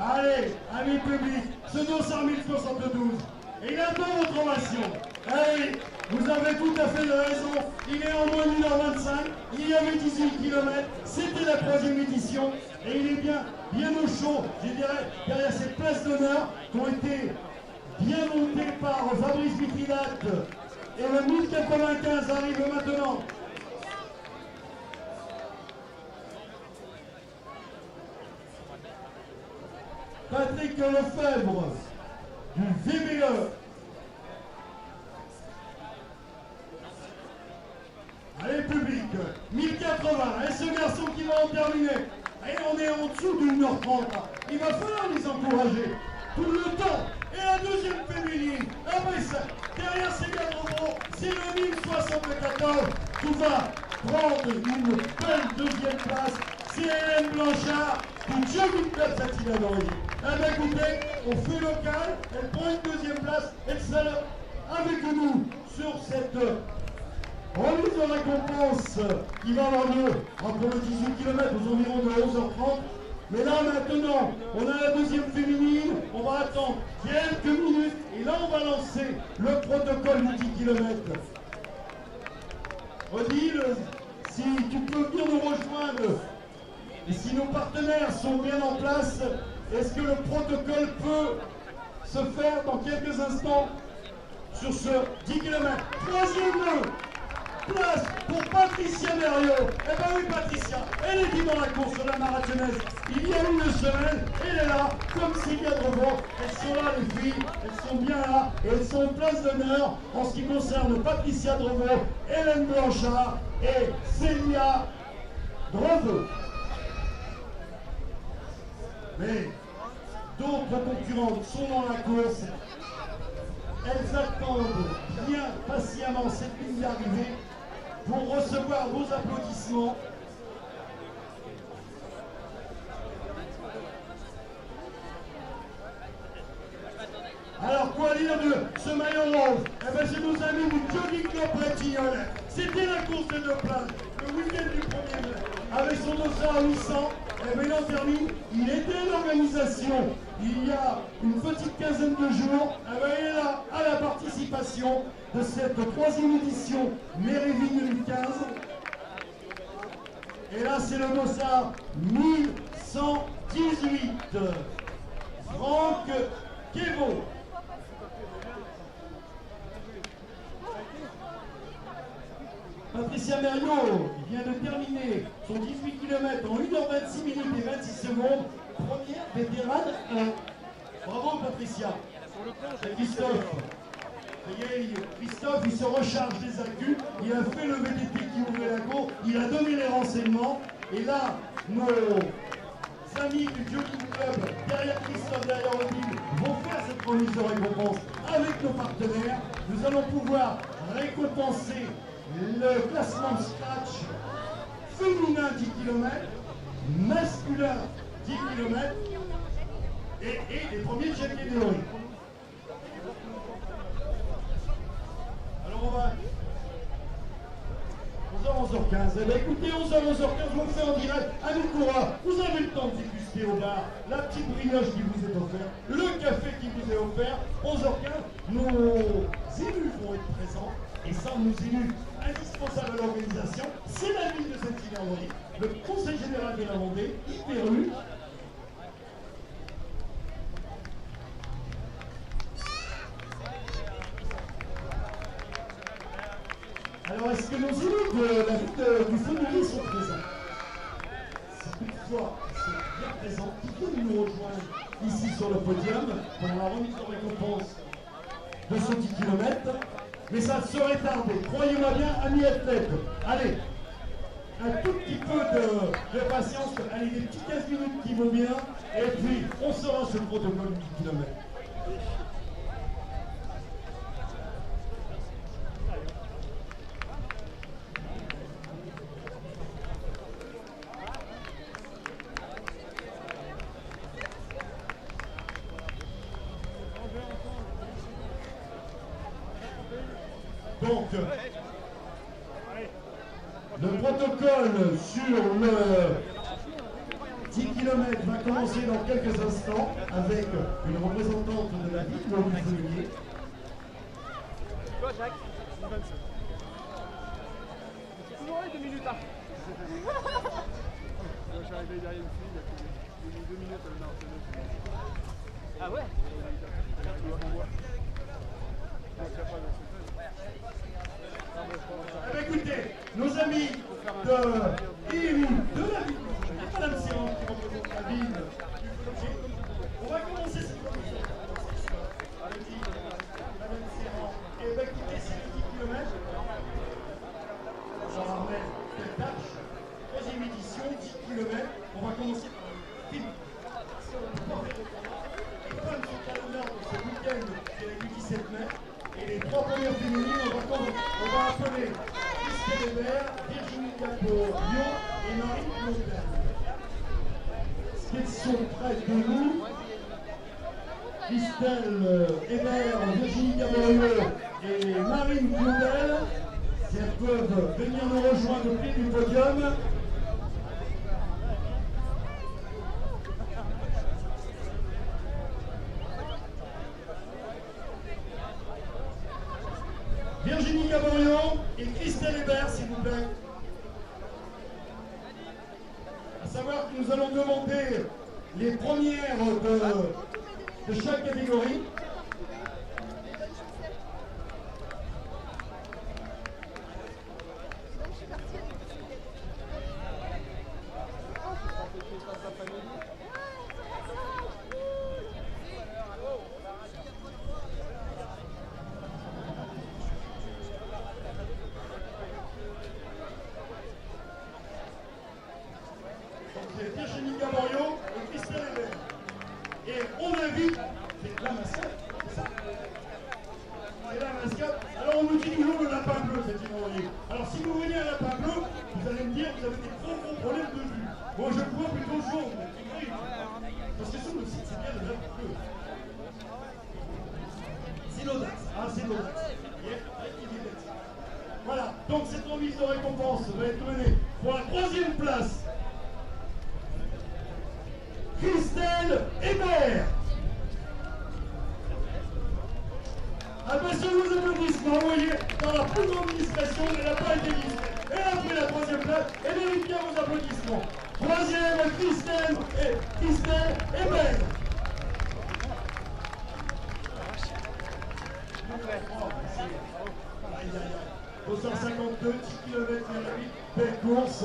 Allez, amis publics, ce dos 100 072. Et il attend votre ovation. Allez, vous avez tout à fait raison. Il est en moins d'1h25. Il y avait 18 km. C'était la 3e édition. Et il est bien au chaud, je dirais, derrière ces places d'honneur qui ont été bien montées par Fabrice Mithridate. Et le 1095 arrive maintenant. Patrick Lefebvre du VBE. Allez, public, 1080. Et ce garçon qui va en terminer. Et on est en dessous d'une 1h30. Il va falloir les encourager tout le temps. Et la deuxième féminine, après ça, derrière Célia Brevaux, c'est le 1074 qui va prendre une belle deuxième place. C'est Hélène Blanchard du Jogging Club Saint-Hilaire-d'Orier. Eh bien écoutez, on fait local, elle prend une deuxième place, elle sera là avec nous sur cette remise de récompense qui va avoir lieu entre le 18 km aux environs de 11h30. Mais là maintenant, on a la deuxième féminine, on va attendre quelques minutes et là on va lancer le protocole du 10 km. Odile, si tu peux venir nous rejoindre et si nos partenaires sont bien en place, est-ce que le protocole peut se faire dans quelques instants sur ce 10 km? Troisième place pour Patricia Mériot. Eh bien oui, Patricia, elle était dans la course sur la marathonnaise il y a une semaine. Elle est là, comme Célia Brevaux. Elles sont là, les filles. Elles sont bien là. Et elles sont en place d'honneur en ce qui concerne Patricia Brevaux, Hélène Blanchard et Célia Brevaux. Mais d'autres concurrentes sont dans la course. Elles attendent bien patiemment cette ligne d'arrivée pour recevoir vos applaudissements. choisir de ce maillot rose? Eh ben, c'est nos amis du Jogging Club Bretignolles. C'était la course des deux places, le week-end du 1er mai, avec son dossard à 800. Eh bien, il en termine. Il était l'organisation il y a une petite quinzaine de jours. Eh bien, il est là à la participation de cette 3e édition Méréville 2015. Et là, c'est le dossard 1118. Franck Kévo. Patricia Merriot vient de terminer son 18 km en 1h26 minutes et 26 secondes. Première vétérane 1. Bravo Patricia. C'est Christophe. Vous voyez, Christophe, il se recharge des accus. Il a fait le VTT qui ouvrait la cour. Il a donné les renseignements. Et là, nos amis du Jogging Club, derrière Christophe, derrière Odile, vont faire cette remise de récompense avec nos partenaires. Nous allons pouvoir récompenser le classement de scratch féminin 10 km, masculin 10 km et les premiers de chaque catégorie. Alors on va 11h, 11h15. Eh bien écoutez, 11h, 11h15, vous le faites en direct à Nicoura. Vous avez le temps de déguster au bar la petite brioche qui vous est offerte, le café qui vous est offert. 11h15, nos élus vont être présents. Et ça, nos élus indispensables à l'organisation, c'est la ville de Saint-Hilaire-Vendée, le conseil général de la Vendée, IPRU. Alors, est-ce que nos élus de la ville du Fondelier sont présents? Si toutefois ils sont bien présents, ils peuvent nous rejoindre ici sur le podium pour la remise de récompense de ce 10 km. Mais ça serait tardé. Croyez-moi bien, amis athlètes. Allez, un tout petit peu de patience. Allez, des petits 15 minutes qui vont bien. Et puis, on sera sur le protocole du 10 km. Donc, le protocole sur le 10 km va commencer dans quelques instants avec une représentante de la ville, Laurent Feuillet. Toi, Jacques, 25. C'est toujours les 2 minutes là. Je suis arrivé derrière une fille, il y a 2 minutes. Ah ouais? Eh bien, écoutez, nos amis de l'IMU, de la ville, Madame Serran qui représente la ville, on va commencer cette commission. Allez-y, Madame Serran. Et bien, écoutez, c'est le 10 km. Jean-Armel, quelle tâche? 3e édition, 10 km. On va commencer par le film. Les femmes sont à l'honneur pour ce week-end qui est le 17 mai. Et les 3 premières féminines, on va appeler Christelle Hébert, Virginie Capot, Lyon et Marie Claudel. Qui sont près de nous, Christelle Hébert, Virginie Capot et Marine Claudel, si elles peuvent venir nous rejoindre au pied du podium. Virginie Gaborion et Christelle Hébert, s'il vous plaît. À savoir que nous allons demander les premières de chaque catégorie. C'est Virginie Gaborion et Christelle Hébert. Et on invite, c'est la mascotte, c'est ça? C'est la mascotte. Alors on nous dit toujours le lapin bleu, cette immoralité. Alors si vous voyez un lapin bleu, vous allez me dire que vous avez des gros problèmes de vue. Moi je vois plutôt jaune, parce que sur le site c'est bien le lapin bleu. l'audace. Ah, c'est l'audace. Voilà, donc cette remise de récompense va être menée pour la 3e place. Christelle Hébert. Attention aux applaudissements, vous voyez, dans la plus grande discrétion, elle n'a pas été discrète. Elle a pris la 3e place et mérite bien vos applaudissements. 3e, Christelle Hébert. Au 152, 10 km belle course.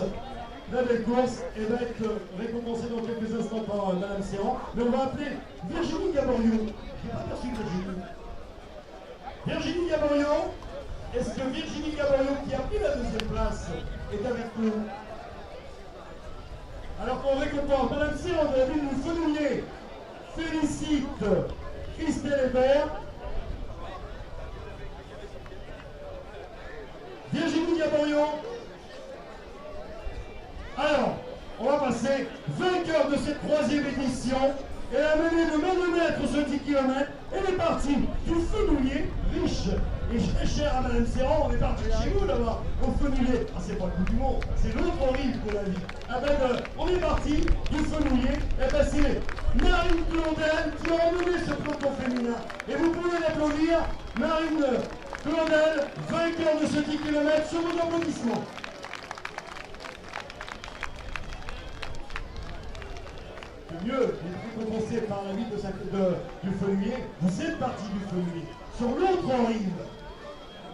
La belle course elle va être récompensée dans quelques instants par Madame Serrand. Mais on va appeler Virginie Gaborio. Je n'ai pas perçu Virginie. Virginie Gaborio, est-ce que Virginie Gaborio, qui a pris la 2e place, est avec nous? Alors qu'on récompense Madame Serrand de la ville de Fenouillet félicite Christelle Hébert. Virginie Gaborio. Alors, on va passer vainqueur de cette 3e édition. Elle a mené de main de maître sur 10 km. Elle est partie du Fenouillet, riche et très cher à Madame Serrand. On est parti de chez vous là-bas, au Fenouillet. Ah, c'est pas le bout du monde, c'est l'autre rive de la vie. Ah ben, on est parti du Fenouillet. Et ben, c'est Marine Blondel qui a emmené ce peloton féminin. Et vous pouvez l'applaudir, Marine Blondel, vainqueur de ce 10 km, sur vos applaudissements. C'est mieux, il est compensé par la ville du Fenouillet. Vous êtes parti du Fenouillet. Sur l'autre rive,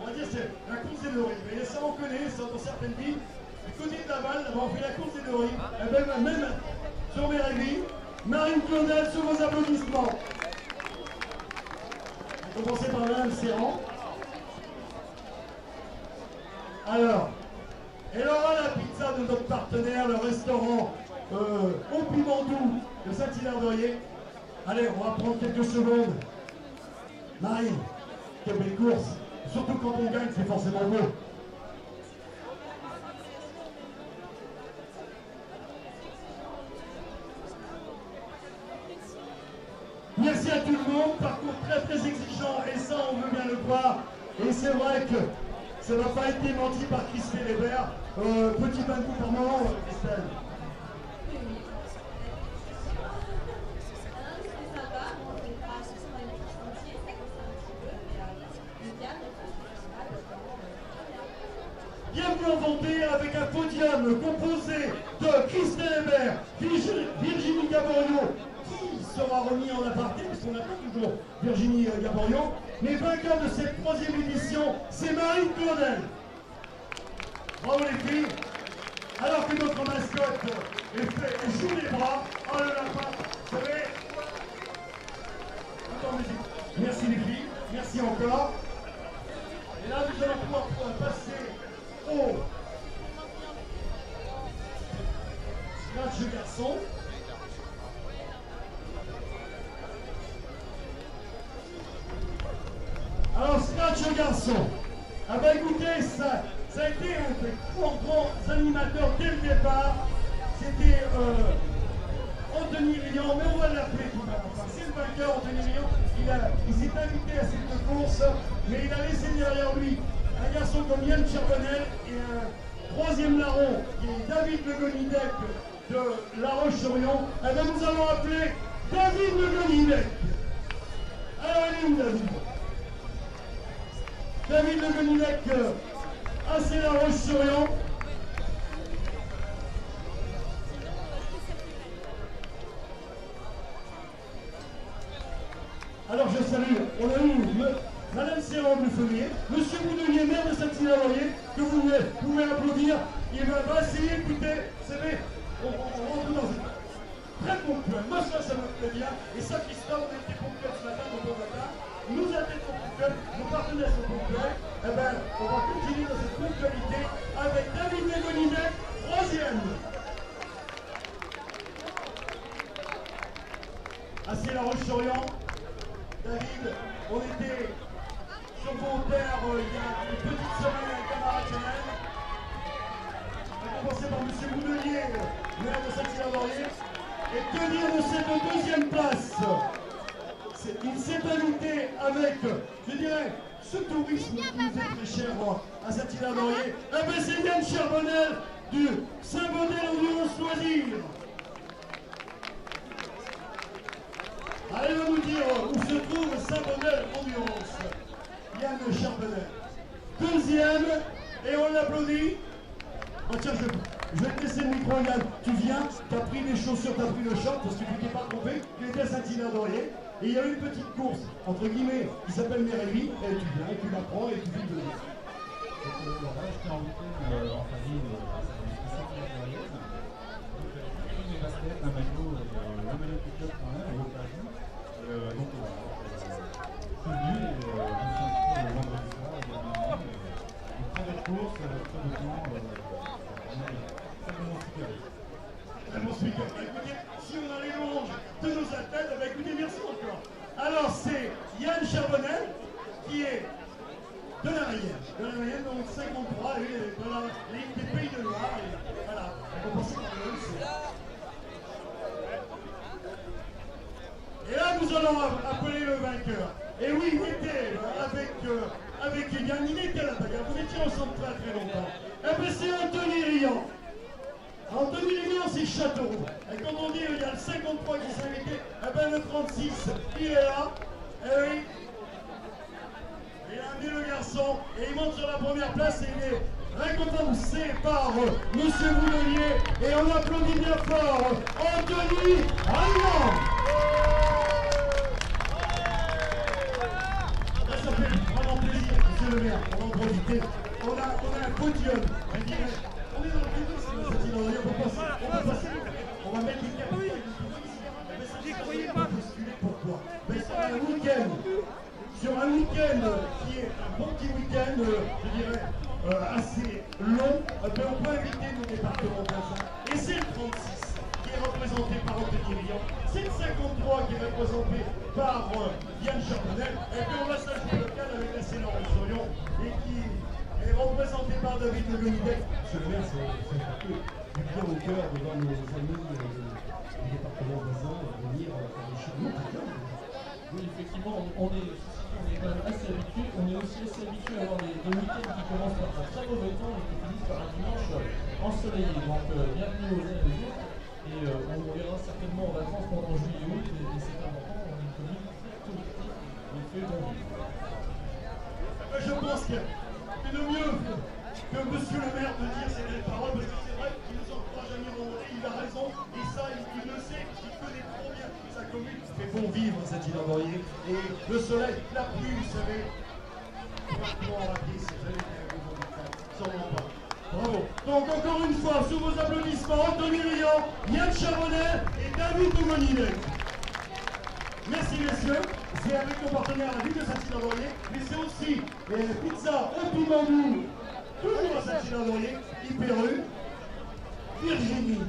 on va dire c'est la course des deux rives. Et ça on connaît, ça dans certaines villes. Du côté de Laval, là-bas on fait la course des deux rives. Et ben, même sur Méréville, Marine Blondel, sur vos applaudissements. On va commencer par Madame Serrand. Alors, elle aura la pizza de notre partenaire, le restaurant au piment doux de Saint-Hilaire-d'Oyer. Allez, on va prendre quelques secondes. Marine, quelle belle course. Surtout quand on gagne, c'est forcément beau. Merci à tout le monde, parcours très très exigeant et ça on veut bien le voir. Et c'est vrai que ça n'a pas été menti par Christelle Hébert. Petit bain de coup par moment, Christelle. Bienvenue en Vendée avec un podium composé de Christelle Hébert, Virginie Gaborio, qui sera remis en aparté, parce qu'on attend toujours Virginie Gaborio, mais vainqueur de cette 3e édition, c'est Marine Blondel. Bravo les filles. Alors que notre mascotte est sous les bras, oh le lapin, vous savez. Attends, musique. Merci les filles, merci encore. Et là nous allons pouvoir passer au scratch garçon. Alors scratch garçon. Ah bah écoutez, ça a été un des grands animateurs dès le départ. C'était Anthony Riant, mais on va l'appeler tout à l'heure. Enfin, c'est le vainqueur, Anthony Riant. Il s'est invité à cette course, mais il a laissé derrière lui un garçon comme Yann Charbonnel et un 3e larron qui est David Le Gonidec de La Roche-sur-Yon. Eh bien, nous allons appeler David Le Gonidec. Alors, il est où David? David Le Gonidec, c'est La Roche-sur-Yon. Alors je salue, on a eu Madame Serrand du Fenouillet, Monsieur Boudelier, maire de Saint-Hilaire-d'Oyer, que vous pouvez applaudir. Il va essayer, écoutez, vous savez, on rentre dans une très ponctuel. Moi ça me plaît bien. Et ça, Christophe, on a été ponctuel ce matin, donc au matin. Nous avons été ponctuels, nos partenaires sont ponctuels. Eh bien, on va continuer dans cette ponctualité avec David Le Gonidec, 3e. C'est La Roche-sur-Yon. David, on était sur vos terres il y a une petite semaine avec camarade Chanel. On va commencer par M. Boudelier, maire de Saint-Hilaire-d'Oyer. Et que dire de cette 2e place? Il s'est invité avec une dirais, ce tourisme qui nous est très cher à Saint-Hilaire-d'Orier, eh ben c'est Yann Charbonnel du Saint-Bonnet Endurance Loisirs. Allez, on va nous dire où se trouve Saint-Bonnet Endurance. Yann Charbonnel. Deuxième, et on l'applaudit. Oh, tiens, je vais te laisser le micro, Yann. Tu viens, tu as pris les chaussures, tu as pris le short, parce que tu t'es pas trompé, tu étais à Saint-Hilaire-d'Orier. Et il y a une petite course, entre guillemets, qui s'appelle Mérévy, et tu viens, et tu la prends, et tu vis de l'eau. J'étais en week-end en famille de Saint-Hilaire-d'Orier. Donc j'avais pris mes baskets, un maillot du club quand même, à l'occasion. Donc voilà, je suis venu et je me suis inscrit le vendredi soir, il y a une très belle course, très beau temps, très bon speaker. Très bon speaker. Écoutez, si on a les louanges de nos athlètes, bah écoutez, merci encore. Alors c'est Yann Charbonnel qui est de la Mayenne, donc 53, lui, de la Ligue des Pays de Loire. Et voilà, on pense que et là, nous allons appeler le vainqueur. Et oui, il était avec Yann, il était à la bagarre. Vous étiez ensemble très longtemps. Et bien, c'est Anthony Riant. Anthony Riant, c'est Châteauroux. Et quand on dit il y a le 53 qui s'est invité, eh bien, le 36, il est là. Et oui. Il a amené le garçon et il monte sur la première place et il est récompensé par Monsieur Boulelier. Et on applaudit bien fort Anthony Riant. Ça fait vraiment plaisir, monsieur le maire, on va en profiter. On a un podium, je dirais. On est dans le public, on va mettre des caméras avec du public. Pourquoi? Sur un week-end qui est un bon petit week-end, je dirais, assez long, on peut inviter nos départements voisins. Et c'est le 36 qui est représenté par Anthony Riant. C'est le 53 qui est représenté par Yann Charbonnel. Et puis on va s'ajouter local avec la Saint-Laurent Sorion et qui est représenté par David Le Gonidec. Monsieur le maire, c'est du bien au cœur devant nos amis du département voisin venir faire des choses. Oui, effectivement, on est quand même assez habitué. On est aussi assez habitué à avoir des week-ends qui commencent par un très mauvais temps et qui finissent par un dimanche ensoleillé. Donc, bienvenue aux uns et aux autres. Et on verra certainement en vacances pendant juillet et août. Et c'est important, on est une commune très touristique. Il fait bon vivre. Je pense que c'est le mieux que monsieur le maire de dire ces belles paroles, parce que c'est vrai qu'il nous encourage à venir au monde. Il a raison, et ça, il le sait, il connaît trop bien sa commune. Ça fait bon vivre, Saint-Hilaire-d'Orier. Et le soleil, la pluie, vous savez, pour en rater, c'est jamais bien un bon temps. Sûrement pas. Bravo. Donc, encore une fois, sous vos applaudissements, Anthony Riant, Yann Charbonnel et David Doumonidec. Merci, messieurs. C'est avec nos partenaires la ville de Saint-Hilaire-d'Orier, mais c'est aussi Pizza au piment doux, toujours à Saint-Hilaire-d'Orier, Hyper-U, Virginie.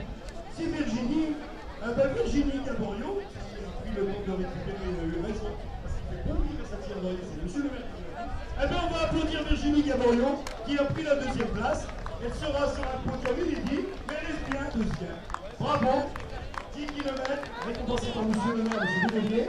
C'est Virginie, Virginie Gaborio, qui a pris le temps de récupérer le raison, parce qu'il fait bon vivre à Saint-Hilaire-d'Orier, c'est monsieur le maire qui l'a dit. Eh bien, on va applaudir Virginie Gaborio, qui a pris la deuxième place. Elle sera sur un podium inédit, mais elle est bien deuxième. Bravo. 10 km, récompensé par monsieur le maire, monsieur Boulelier.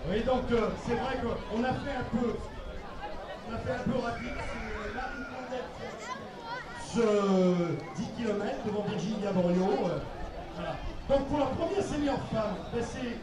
Oui, donc c'est vrai qu'on a fait un peu rapide. C'est Marie Claudette ce 10 km devant Virginie Gaborio. Voilà. Donc pour la première senior femme, ben c'est...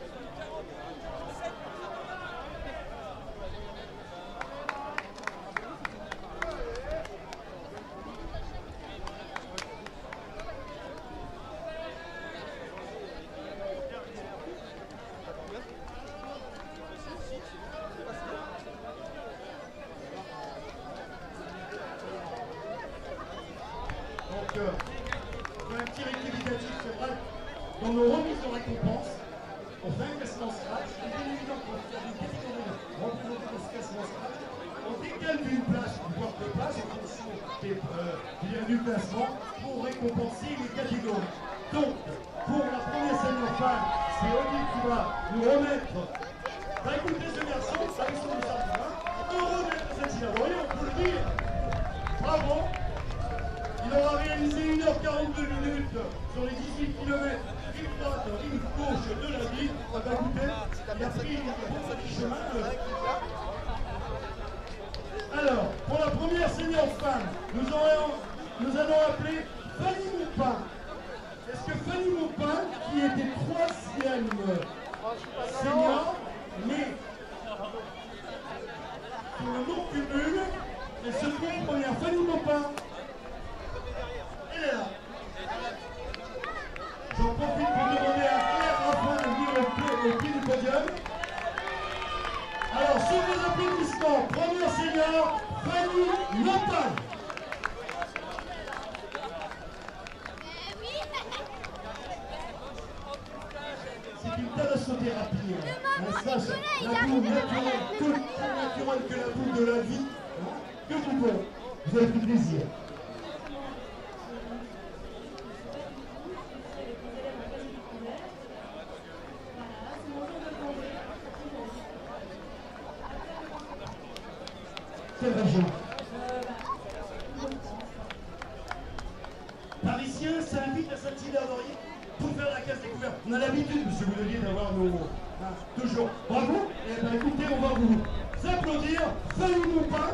Donc, un petit rectificatif, c'est vrai. Dans nos remises de récompense, on fait un classement scratch, et bien évidemment, pour faire une catégorie représentée dans ce classement scratch, on décale d'une place, voire deux places, en fonction du classement, pour récompenser les catégories. Donc, pour la première senior femme, c'est Olivier qui va nous remettre. Bah écoutez ce garçon, avec son sabre, heureux d'être à cette Vous voyez, on peut le dire. Bravo. Il aura réalisé 1h42 minutes sur les 18 km rive droite, rive gauche de la ville. On va goûter. Il a pris un petit chemin. Alors, pour la première senior femme, nous allons appeler Fanny Maupin. Est-ce que Fanny Maupin, qui était 3e senior, mais sur le non-cumul, elle se trouve première. Fanny Maupin. Elle est là. J'en profite pour demander à Claire Raffin de venir au pied du podium. Alors, sur les applaudissements, première senior, Fanny Maupin. C'est une thalassothérapie. La boule naturelle, toute naturelle que la boule de la vie. Que du bon. Vous avez du plaisir. Quelle région? Parisien, ça invite à Saint-Hilaire-d'Orier pour faire la case découverte. On a l'habitude, monsieur Boulelier, d'avoir nos... toujours. Bravo. Et bien écoutez, on va vous applaudir. Fanny Maupin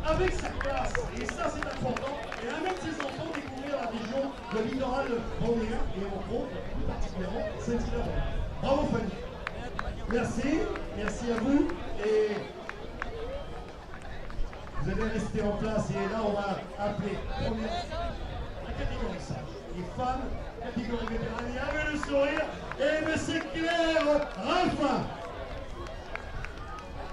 avec sa classe. Et ça, c'est important. Et avec ses enfants, découvrir la région, le littoral vendéen et entre autres, plus particulièrement, Saint-Hilaire-d'Orier. Bravo Fanny. Merci. Merci à vous. Et... vous allez rester en place et là on va appeler la catégorie sage. Les femmes, catégorie vétérane, avec le sourire, et M. Claire Raffin.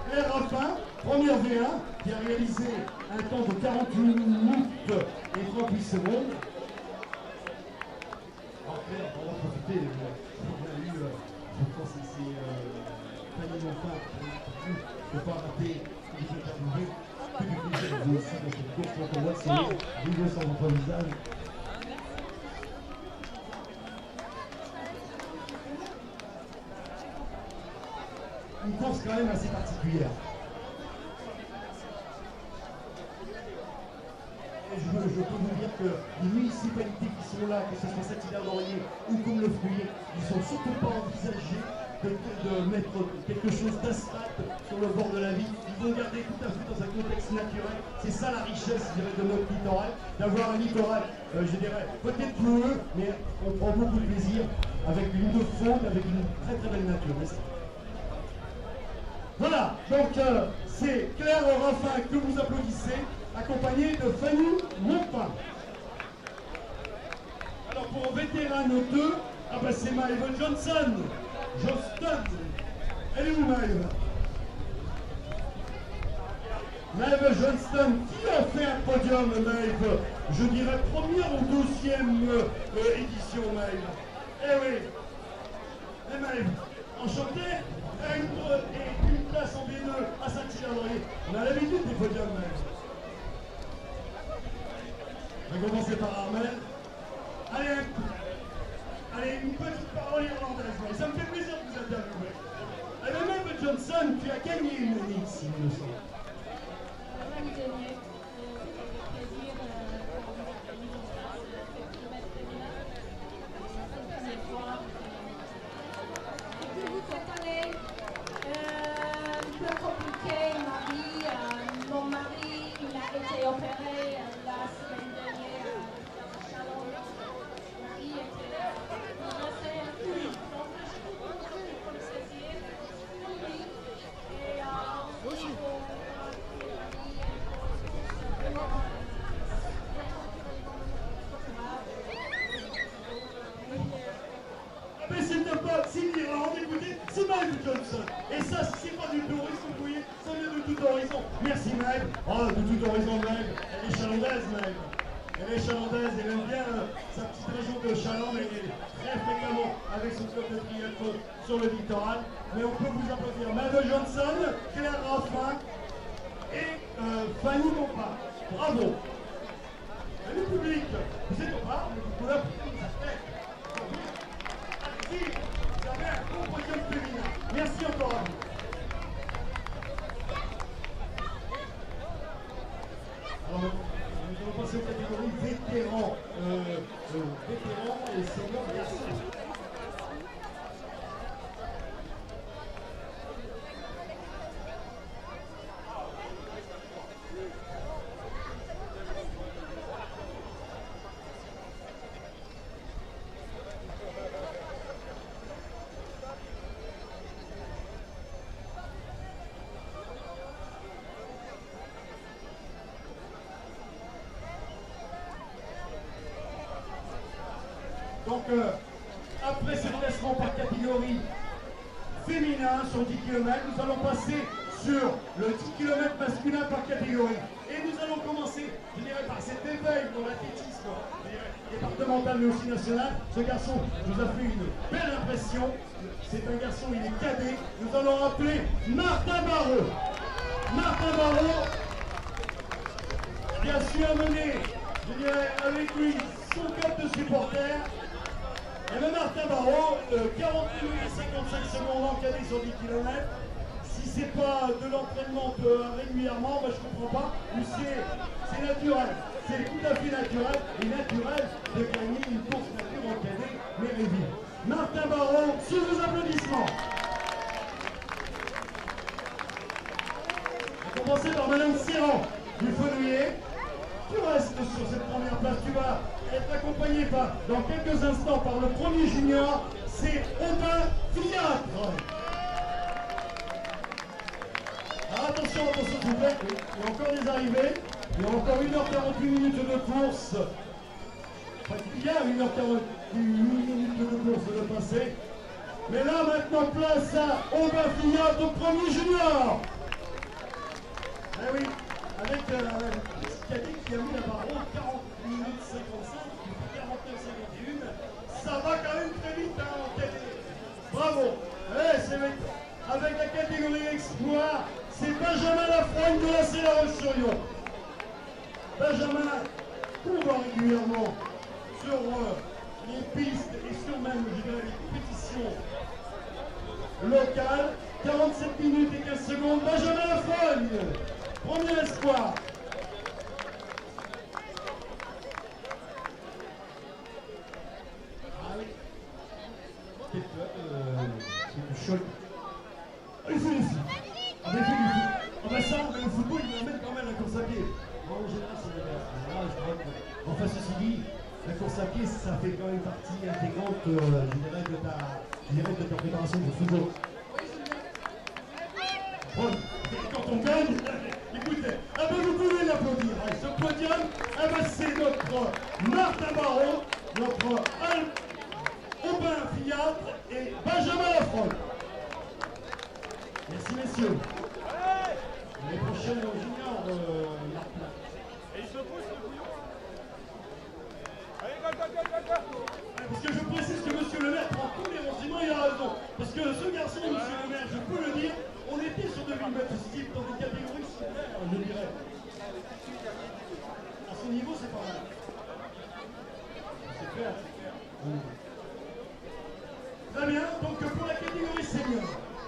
Claire Raffin, première V1, qui a réalisé un temps de 48 minutes et 38 secondes. Alors Claire, on va profiter, on a eu, je pense que c'est Fanny Maupin, il ne faut pas rater les interviewés. Que du plaisir de vous aussi dans cette course quand on voit ces vidéos sur votre visage. Une course quand même assez particulière. Et je peux vous dire que les municipalités qui sont là, que ce soit Saint-Hilaire-d'Orier ou comme le Fouillé, ils ne sont surtout pas envisagés de mettre quelque chose d'asphalte sur le bord de la ville. Ils vont garder tout à fait dans un contexte naturel. C'est ça la richesse, je dirais, de notre littoral, d'avoir un littoral, je dirais, peut-être pluvieux, mais on prend beaucoup de plaisir avec une faune, avec une très très belle nature. Voilà, donc c'est Claire Raffin que vous applaudissez, accompagnée de Fanny Maupin. Alors pour vétérane 2, ah ben c'est Maëve Johnston. Elle est où Maëve? Maëve Johnston, qui a fait un podium Maëve? Je dirais première ou deuxième édition Maëve. Eh oui. Et Maëve, enchanté. Et une place en B2 à Saint-Hilaire-d'Orier. On a l'habitude des podiums Maëve. On va commencer par Armel. Allez, une petite parole irlandaise. Ça me fait plaisir de vous interviewer. Maëve Johnston, tu as gagné une année ici, il me semble. Cette année, un peu compliquée, ma vie. Mon mari, il a été opéré la semaine dernière à Chalon. Mon mari était blessé un peu. Donc, je suis contente pour le saisir. Et aussi. Mais c'était pas Sylvie Irlande, écoutez, c'est Maëve Johnston. Et ça, c'est pas du tourisme, vous voyez, ça vient de tout horizon. Merci Maëve. Oh, de tout horizon Maëve. Elle est chalandaise Maëve. Elle est chalandaise, elle aime bien sa petite région de Chaland, mais elle est très fréquemment avec son club de triathlon sur le littoral. Mais on peut vous applaudir Maëve Johnston, Claire Raffin et Fanny Maupin. Bravo. Et le public, vous êtes au bar, mais vous pouvez applaudir sa tête. Vous avez un bon podium féminin. Merci encore à vous. Donc, après ce classement par catégorie féminin sur 10 km, nous allons passer sur le 10 km masculin par catégorie. Et nous allons commencer, je dirais, par cet éveil dans l'athlétisme départemental mais aussi national. Ce garçon nous a fait une belle impression. C'est un garçon, il est cadet. Nous allons appeler Martin Barrault. Martin Barrault qui a su amener, je dirais, avec lui son club de supporters. Et le Martin Barrault, 40 minutes et 55 secondes en cadet sur 10 km. Si c'est pas de l'entraînement régulièrement, ben je comprends pas. Ou c'est naturel. C'est tout à fait naturel et naturel de gagner une course nature en cadet, mais réduit. Martin Barrault, sous vos applaudissements. On va commencer par Madame Serran du Fenouillet. Tu restes sur cette première place. Tu vas être accompagné dans quelques instants par le premier junior, c'est Aubin Fiatre. Alors attention, attention s'il vous plaît, il y a encore des arrivées, il y a encore 1h48 minutes de course. Enfin, il y a 1h48 minutes de course de passer. Mais là maintenant place à Aubin Fiatre, premier junior. Eh oui, avec Cadet qui a mis la barre 40 minutes 55, 49 51, ça va quand même très vite hein, en cadet. Bravo. Avec la catégorie exploit, c'est Benjamin Lafroigne de la Céla-Roche-sur-Yon. Benjamin court régulièrement sur les pistes et sur même, je dirais, les compétitions locales. 47 minutes et 15 secondes. Benjamin Lafroigne, premier espoir. C'est du choc. Il fait du foot. Ah ben il fait du foot. Ah ben ça, le football, il m'amène quand même la course à pied. Bon, en général, c'est la je crois que... Enfin, ceci dit, la course à pied, ça fait quand même partie intégrante, je dirais, de ta préparation de football. Bon, quand on gagne, écoutez, ah ben vous pouvez l'applaudir. Ce podium, ah ben c'est notre Martin Barrault, notre Aubin Fiatre et Benjamin Lafroigne. Merci messieurs. Les prochaines juniors, Et il se pousse le bouillon. Allez, go. parce que je précise que monsieur le maire prend tous les renseignements, il a raison. Parce que ce garçon, monsieur le maire, je peux le dire, on était sur 2000 mètres style dans des catégories similaires, je dirais. À son niveau, c'est pas mal. C'est clair, c'est clair. Très bien, donc pour la catégorie senior,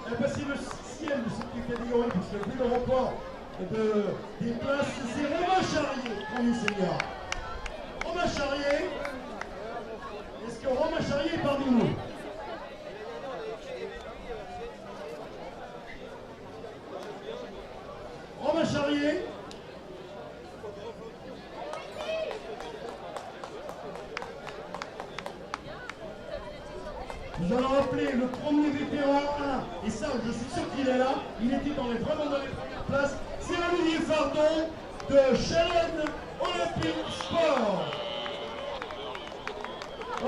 c'est le 6e de cette catégorie, puisque vu le record des places, c'est Romain Charrier, premier senior. Romain Charrier, est-ce que Romain Charrier est parmi nous? Romain Charrier. Nous allons appeler le premier vétéran 1, et ça je suis sûr qu'il est là, il était vraiment dans les premières places, c'est Olivier Fardon de Chalonne Olympique Sport.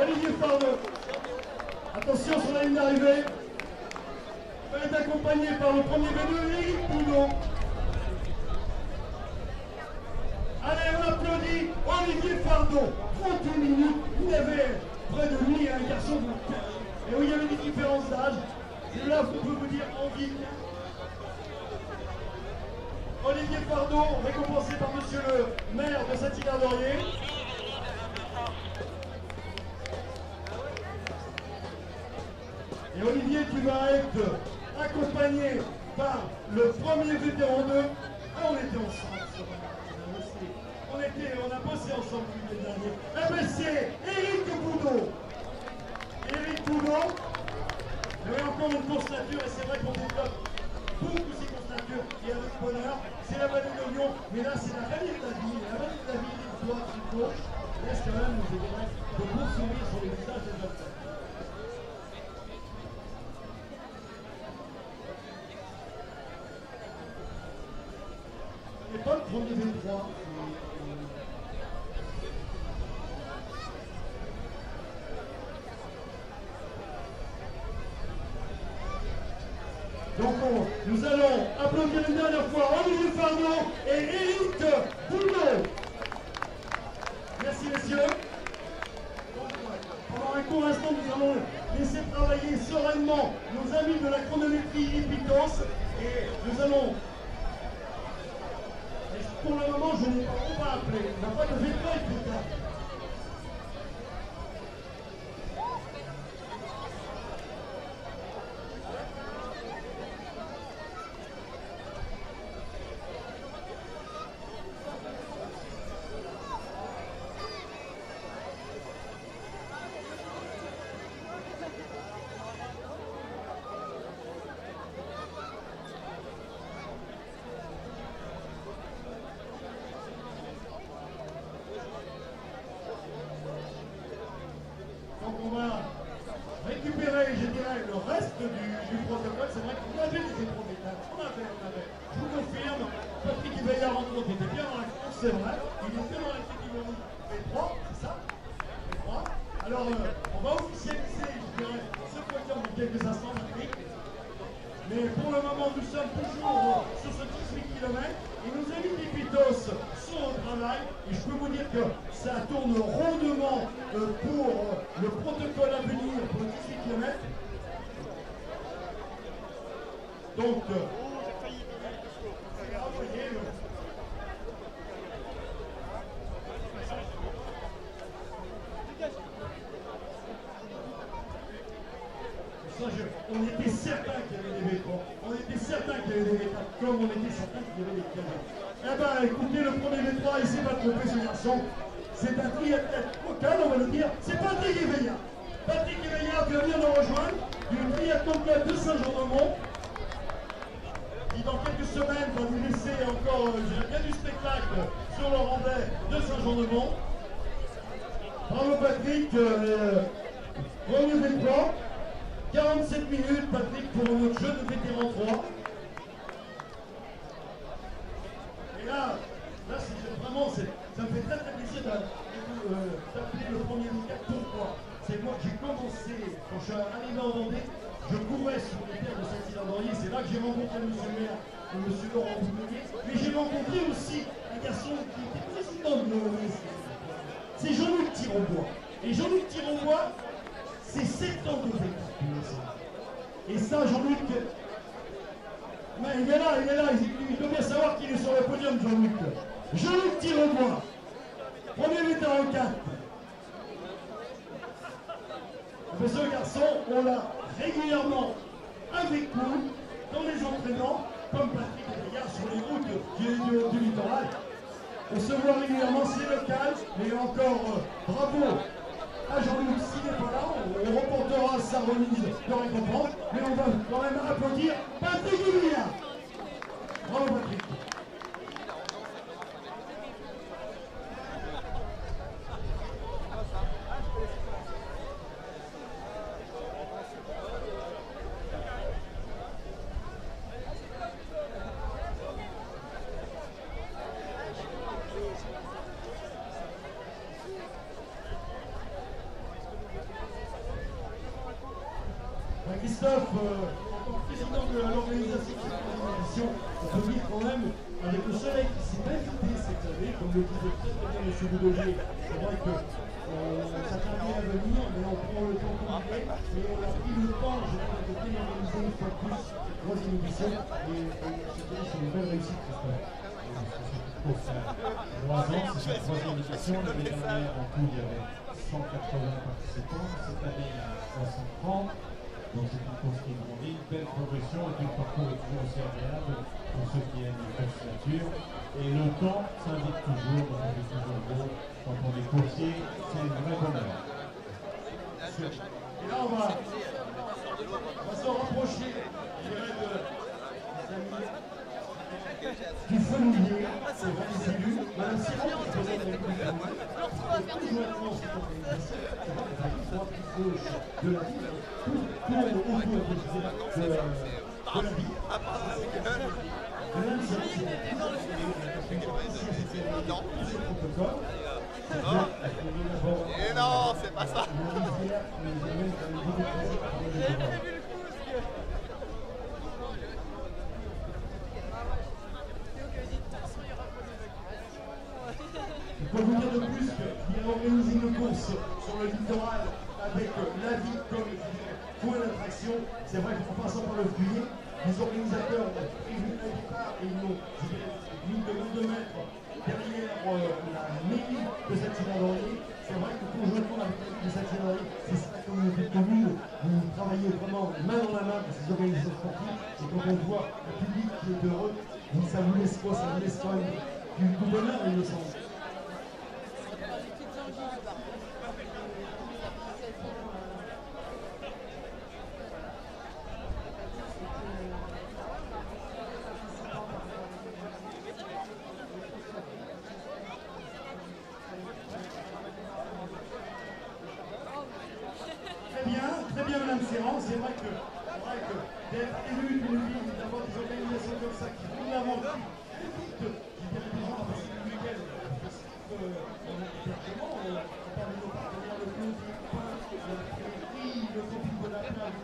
Olivier Fardon, attention sur la ligne d'arrivée, il va être accompagné par le premier V2, Éric Boudon. Allez, on applaudit Olivier Fardon, 38 minutes, il avait près de lui un garçon de... Et où il y avait des différences d'âge. Et là, on peut vous dire envie. Olivier Fardon, récompensé par monsieur le maire de Saint-Hilaire-d'Orier. Et Olivier, tu vas être accompagné par le premier vétéran 2. Ah, on était ensemble. On a bossé ensemble l'année dernière. Eh bien, c'est Éric Boudon. Éric Boudon, il y a encore une course nature et c'est vrai qu'on développe beaucoup ces courses nature et avec bonheur. C'est la vallée de Lyon, mais là c'est la vallée de la ville. La vallée de la ville, il doit être une gauche. Laisse quand même, je dirais, de beaux sourires sur les visages des athlètes. Ce n'est pas le premier V3. Donc nous allons applaudir une dernière fois Olivier Fardon et Éric Boulot. Merci messieurs. Pendant un court instant, nous allons laisser travailler sereinement nos amis de la chronométrie Ippitos et nous allons... Et pour le moment, je n'ai pas, on va appeler. On n'a pas de veto Ippitos. C'est vrai, il était dans la catégorie P3, c'est ça P3. Alors, on va officialiser, je dirais, ce podium dans quelques instants, Patrick. Mais pour le moment, nous sommes toujours sur ce 18 km et nos amis d'Ippitos sont au travail. Et je peux vous dire que ça tourne rondement pour le protocole à venir pour le 18 km. Donc, on était certain qu'il y avait des V3, on était certain qu'il y avait des V4, comme on était certain qu'il y avait des camions. Eh bien, écoutez, le premier V3, il ne s'est pas trompé, ce garçon. C'est un triathlète local, on va le dire. C'est Patrick Éveillard. Patrick Éveillard qui va venir nous rejoindre du triathlon club de Saint-Jean-de-Mont, qui dans quelques semaines va nous laisser encore bien du spectacle sur le rendez de Saint-Jean-de-Mont. Bravo Patrick, premier V3. 47 minutes, Patrick, pour notre jeune vétéran 3. Et là c'est vraiment, ça me fait très très plaisir d'appeler le premier week-end. Pourquoi? C'est moi que j'ai commencé, quand je suis arrivé en Vendée, je courais sur les terres de Saint-Hilaire-d'Orier. C'est là que j'ai rencontré M. le maire, M. Laurent Boulonnier. Mais j'ai rencontré aussi un garçon qui était président de l'ONS. C'est Jean-Luc Tirombois. Et Jean-Luc Tirombois, c'est 7 ans de vécu. Et ça, Jean-Luc, il est là, il doit bien savoir qu'il est sur le podium, Jean-Luc. Jean-Luc Tirombois, premier vétéran 4. Mais ce garçon, on l'a régulièrement avec nous dans les entraînements, comme Patrick Éveillard sur les routes du littoral. On se voit régulièrement, c'est local, mais encore bravo à Jean-Luc, s'il n'est pas là, on reportera sa remise de récompense, mais on va quand même applaudir Patrick Éveillard. Bravo Patrick. Christophe, en tant que président de l'organisation de cette émission, on peut dire quand même, avec le soleil qui s'est invité cette année, comme le disait très bien M. Boudelier, c'est vrai que ça tarde à venir, mais on prend le temps qu'on est, mais on a pris le temps, je crois, de bien organiser une fois de plus cette troisième édition, et cette année, c'est une belle réussite, Christophe. Pour 3 ans, c'est la troisième édition. L'année dernière, en tout, il y avait 180 participants. Cette année, il y a 330. Donc c'est une course qui grandit, une belle progression et puis le parcours est toujours aussi agréable pour ceux qui aiment les courses nature. Et le temps s'indique toujours, donc on est toujours beau. Quand on est coursier, c'est une vraie bonheur. Et là on va se rapprocher, je dirais, du fenouiller, c'est vrai, les élus. Madame Siron, qui est présente avec nous, conjointement cette organisation, c'est vrai que la droite gauche de la ville, tout tourne autour de la ville. De même, c'est le protocole. Et non, c'est pas ça. peux vous dire de plus qu'il a organisé une course sur le littoral avec la vie comme point d'attraction. C'est vrai qu'en passant par le Fuyé, les organisateurs ont prévu un départ et ils l'ont mis de mètres derrière la mairie de Saint-Hilaire-d'Orier. C'est vrai que conjointement avec la mairie de Saint-Hilaire-d'Orier, c'est la communauté de communes, vous travaillez vraiment main dans la main pour ces organisations sportives. Et quand on voit le public qui est heureux, ça vous laisse quoi? Ça vous laisse quand même du bonheur, il me semble. Très bien, Madame Serran. C'est vrai que d'être élu d'une ville, d'avoir des organisations comme ça qui vont l'avant plus vite, qui viennent des gens à passer le week-end, hébergement, on parle de nos partenaires, le club, le profil de la plage,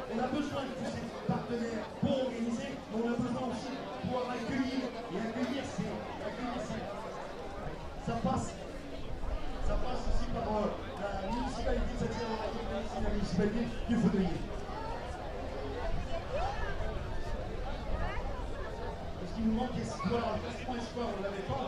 on a besoin de tous ces partenaires pour organiser, mais on a besoin aussi de pouvoir accueillir. Et accueillir, ça passe aussi par la municipalité de Saint-Hilaire-d'Orier, la municipalité du Faudrier. Parce qu'il nous manque espoir, on ne l'avait pas.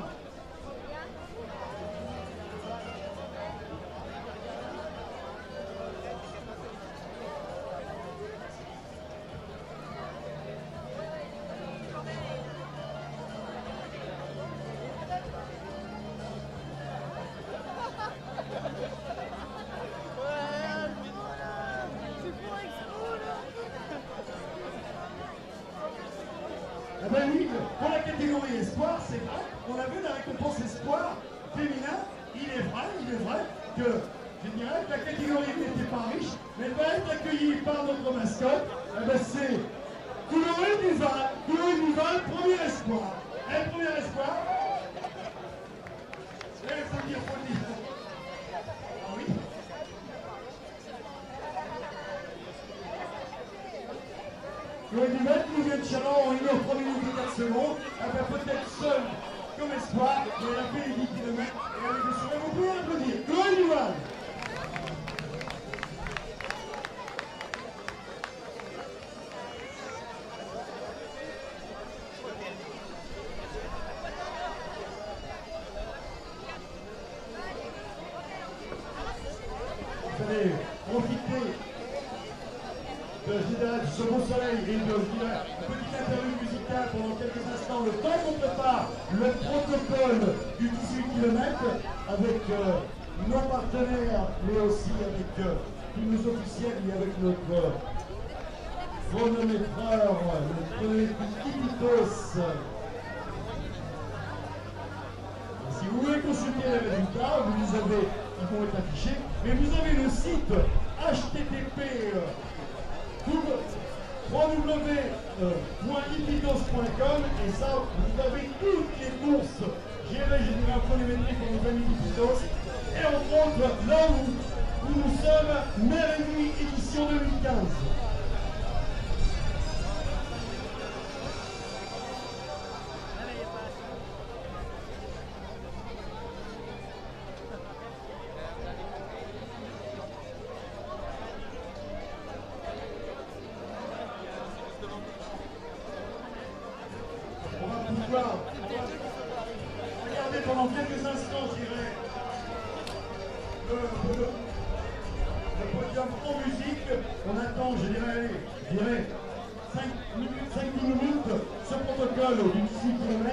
Ah ben oui, pour la catégorie espoir, c'est vrai, on a vu la récompense espoir féminin, il est vrai que, je dirais que la catégorie n'était pas riche, mais elle va être accueillie par notre mascotte, eh ben c'est Chloé Duval, premier espoir. Et premier espoir, il faut le dire. Ah oui. Chloé Duval qui nous vient de Chalon en 1h3 minutes et 4 secondes, elle va peut-être seule comme espoir, mais elle a fait les 10 km et elle est de souhait. Vous pouvez applaudir. Chloé Duval. Vous allez profiter de ce beau soleil et de la petite interview musicale pendant quelques instants, le temps qu'on prépare le protocole du 18 km avec nos partenaires, mais aussi avec tous nos officiels et avec notre chronométreur, le chronométreur Kipitos. Si vous voulez consulter les résultats, vous les avez, ils vont être affichés, mais vous avez le site http www.ipitos.com et ça, vous avez toutes les courses gérées généralement chronométriques pour nos amis d'Ipitos. Et entre autres, là où nous sommes, Mer et Nuit, édition 2015. Regardez pendant quelques instants, je dirais, le podium en musique. On attend, je dirais 5-10 minutes, ce protocole du 18 km.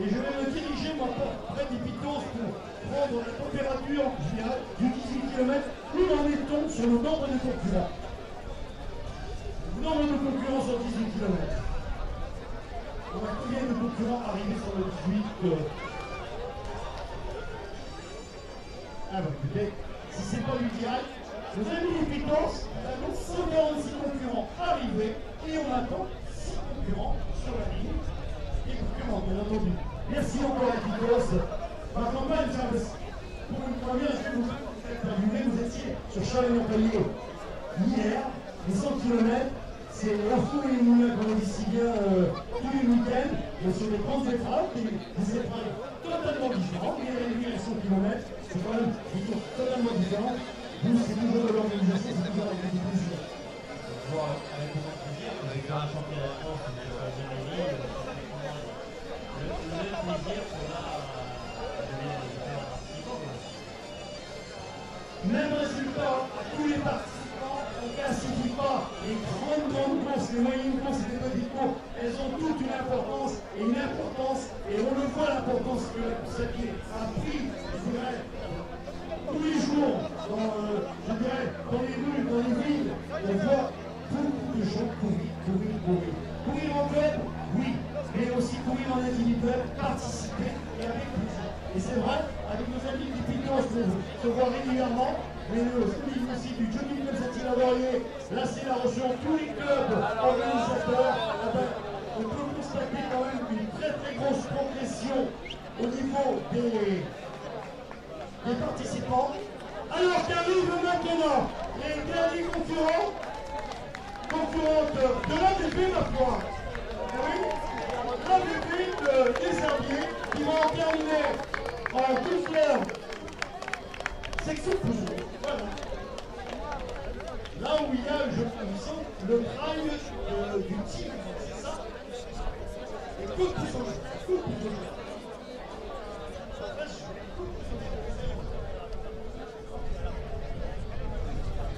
Et je vais me diriger, moi, près d'Ipitos pour prendre la température, je dirais, du 18 km. Où en est-on sur le nombre de concurrents? Le nombre de concurrents sur 18 km. On a combien de concurrents arrivés sur le 18 Ah bah écoutez, si c'est pas du direct, nos amis des Pitos, nous avons 146 concurrents arrivés et on attend 6 concurrents sur la ligne. Et concurrents, bien entendu. Merci encore à Pitos. Ma campagne, pour une première, je vais vous interviewer, vous étiez sur Chalon-Montpellier hier, les 100 km. C'est la foule et les moulins qu'on dit si bien tous les week-ends, mais sur les grandes épreuves, des épreuves totalement différents. Les réunions à 100 km, c'est quand même des courses totalement différentes. Vous, c'est toujours de l'organisation, c'est toujours avec du plaisir. Voir avec beaucoup de plaisir, avec un championnat de France, c'est le même plaisir qu'on a à donner aux participants. Même résultat à tous les participants, on ne classifie pas les grandes courses, les moyennes courses et les petites courses. Elles ont toutes une importance, et on le voit l'importance que la course à pied a pris, je dirais, tous les jours, je dirais, dans les rues, dans les villes. On voit beaucoup de gens courir. Courir en club, oui, mais aussi courir en individuel, participer et avec plaisir. Et c'est vrai, avec nos amis du Piton, on se voit régulièrement, mais nos amis aussi du Jogging Club Saint-Hilaire-Laurier, là c'est la rejoint tous les clubs organisateurs. On peut constater quand même une très grosse progression au niveau des participants. Alors qu'arrive maintenant les derniers concurrents de l'AVP, ma foi. Oui, l'AVP des Herbiers qui vont terminer en 12 heures. Section poussée. Voilà. Là où il y a, je sens, le prime du team, c'est ça. Et coup de pouce au jeu.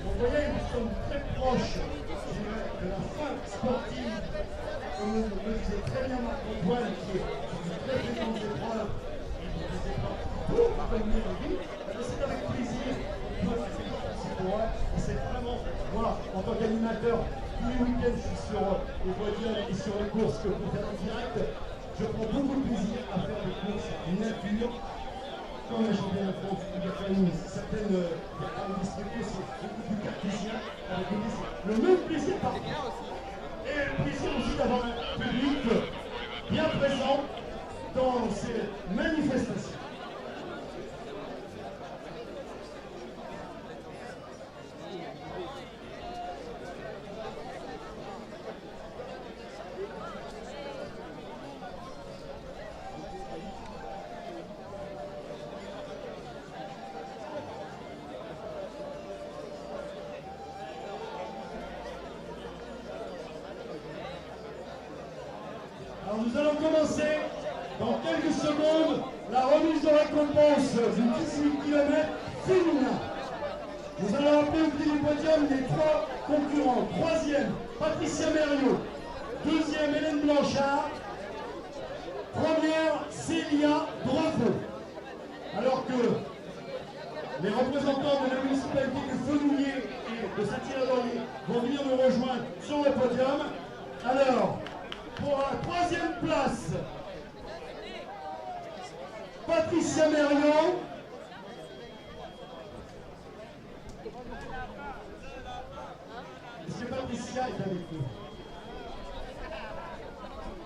Vous voyez, nous sommes très proches de la fin sportive, comme le disait très bien Marc-Antoine, qui est une très grande épreuve, et qui des épreuves pour venir en vie. C'est avec plaisir qu'on peut faire c'est pour eux. Et c'est vraiment, moi, en tant qu'animateur, tous les week-ends, je suis sur les voitures et sur les courses que vous faites en direct. Je prends beaucoup de plaisir à faire des courses nature. Quand la championnat de France, il y a quand même certaines distributions, c'est beaucoup plus cartésien, avec le même plaisir par contre. Et le plaisir aussi d'avoir un public bien présent dans ces manifestations. Alors nous allons commencer dans quelques secondes la remise de récompense du 18 km féminin. Nous allons appeler au pied du podium les trois concurrents. Troisième, Patricia Mériot. Deuxième, Hélène Blanchard. Première, Célia Drefeu. Alors que les représentants de la municipalité de Fenouillet et de Saint-Hilaire-Laurier vont venir nous rejoindre sur le podium. Alors, pour la troisième place, Patricia Mériot. Est-ce que Patricia est avec nous?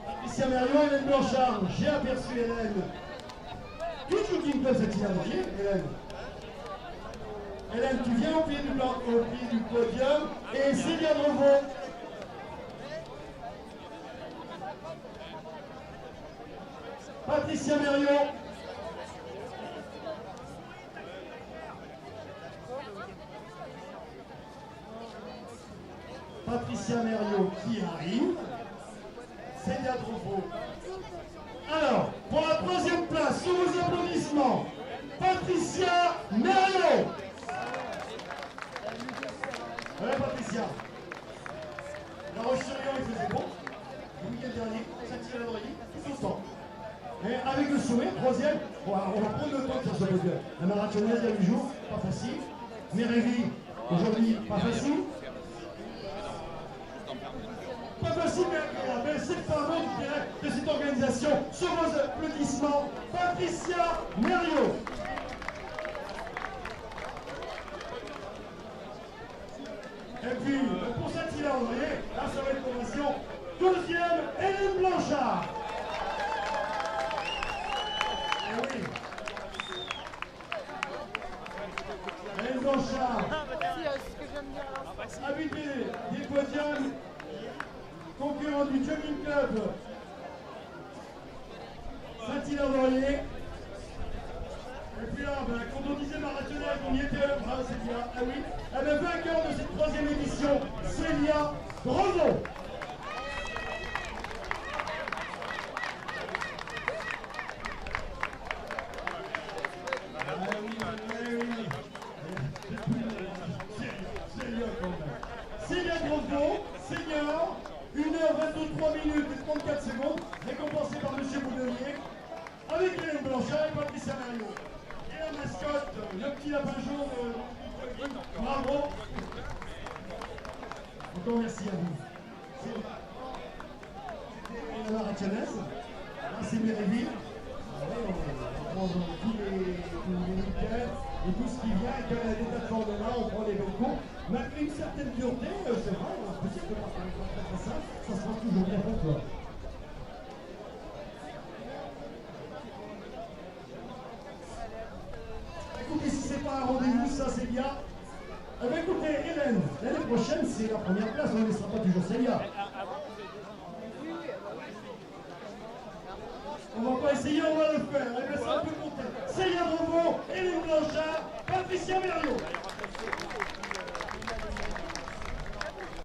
Patricia Mériot, Hélène Blanchard. J'ai aperçu Hélène. Du Jogging Club Saint-Hilaire-Laurier, Hélène. Hélène, tu viens au pied du podium. Et Célia Drefeu. Patricia Mériot. Patricia Mériot qui arrive. Célia Drefeu. Alors, pour la troisième place, sous vos applaudissements, Patricia Mériot. Ouais, Patricia. La Roche-sur-Yon, il faisait bon. Le week-end dernier, Saint-Hilaire-Laurier, tout autant. Et avec le sourire, troisième, on va prendre le temps sur ce podium. La marathonnaise, il y a 8 jours, pas facile. Mérévy, aujourd'hui, pas facile. Pas facile, mais agréable. Mais c'est pas bon, je dirais, de cette organisation. Sur vos applaudissements, Patricia Mériot. Et puis, pour Saint-Hilaire-Laurier, là, ça va être formation. Deuxième, Hélène Blanchard. Et oui. Hélène Blanchard. Habité des podiums, concurrent du Jogging Club Saint-Hilaire-Laurier, ben, quand on disait marathonnière, on y était, ah, Célia, ah oui. Eh bien, vainqueur de cette 3e édition, Célia, bravo. Célia Grosjean, senior, 1h23 minutes et 34 secondes, récompensé par M. Boudelier, avec Hélène Blanchard et Patricia Mario. Et la mascotte, le petit lapin jaune, bravo. Encore merci à vous. C'est la marathonnaise, là c'est Méréville. On prend tous les week-ends et tout ce qui vient, et quand il y a des plateformes là, on prend les belles cours. Malgré une certaine dureté, c'est vrai, peut-être que par contre ça se passe toujours bien pour toi. Écoutez, si c'est pas un rendez-vous, ça c'est bien. Eh bien, écoutez, Hélène, l'année prochaine, c'est la première place, on ne laissera pas toujours Célia. On va pas essayer, on va le faire. Eh bien, ça peut compter. Célia Bravo, Hélène Blanchard, Patricia Merliot.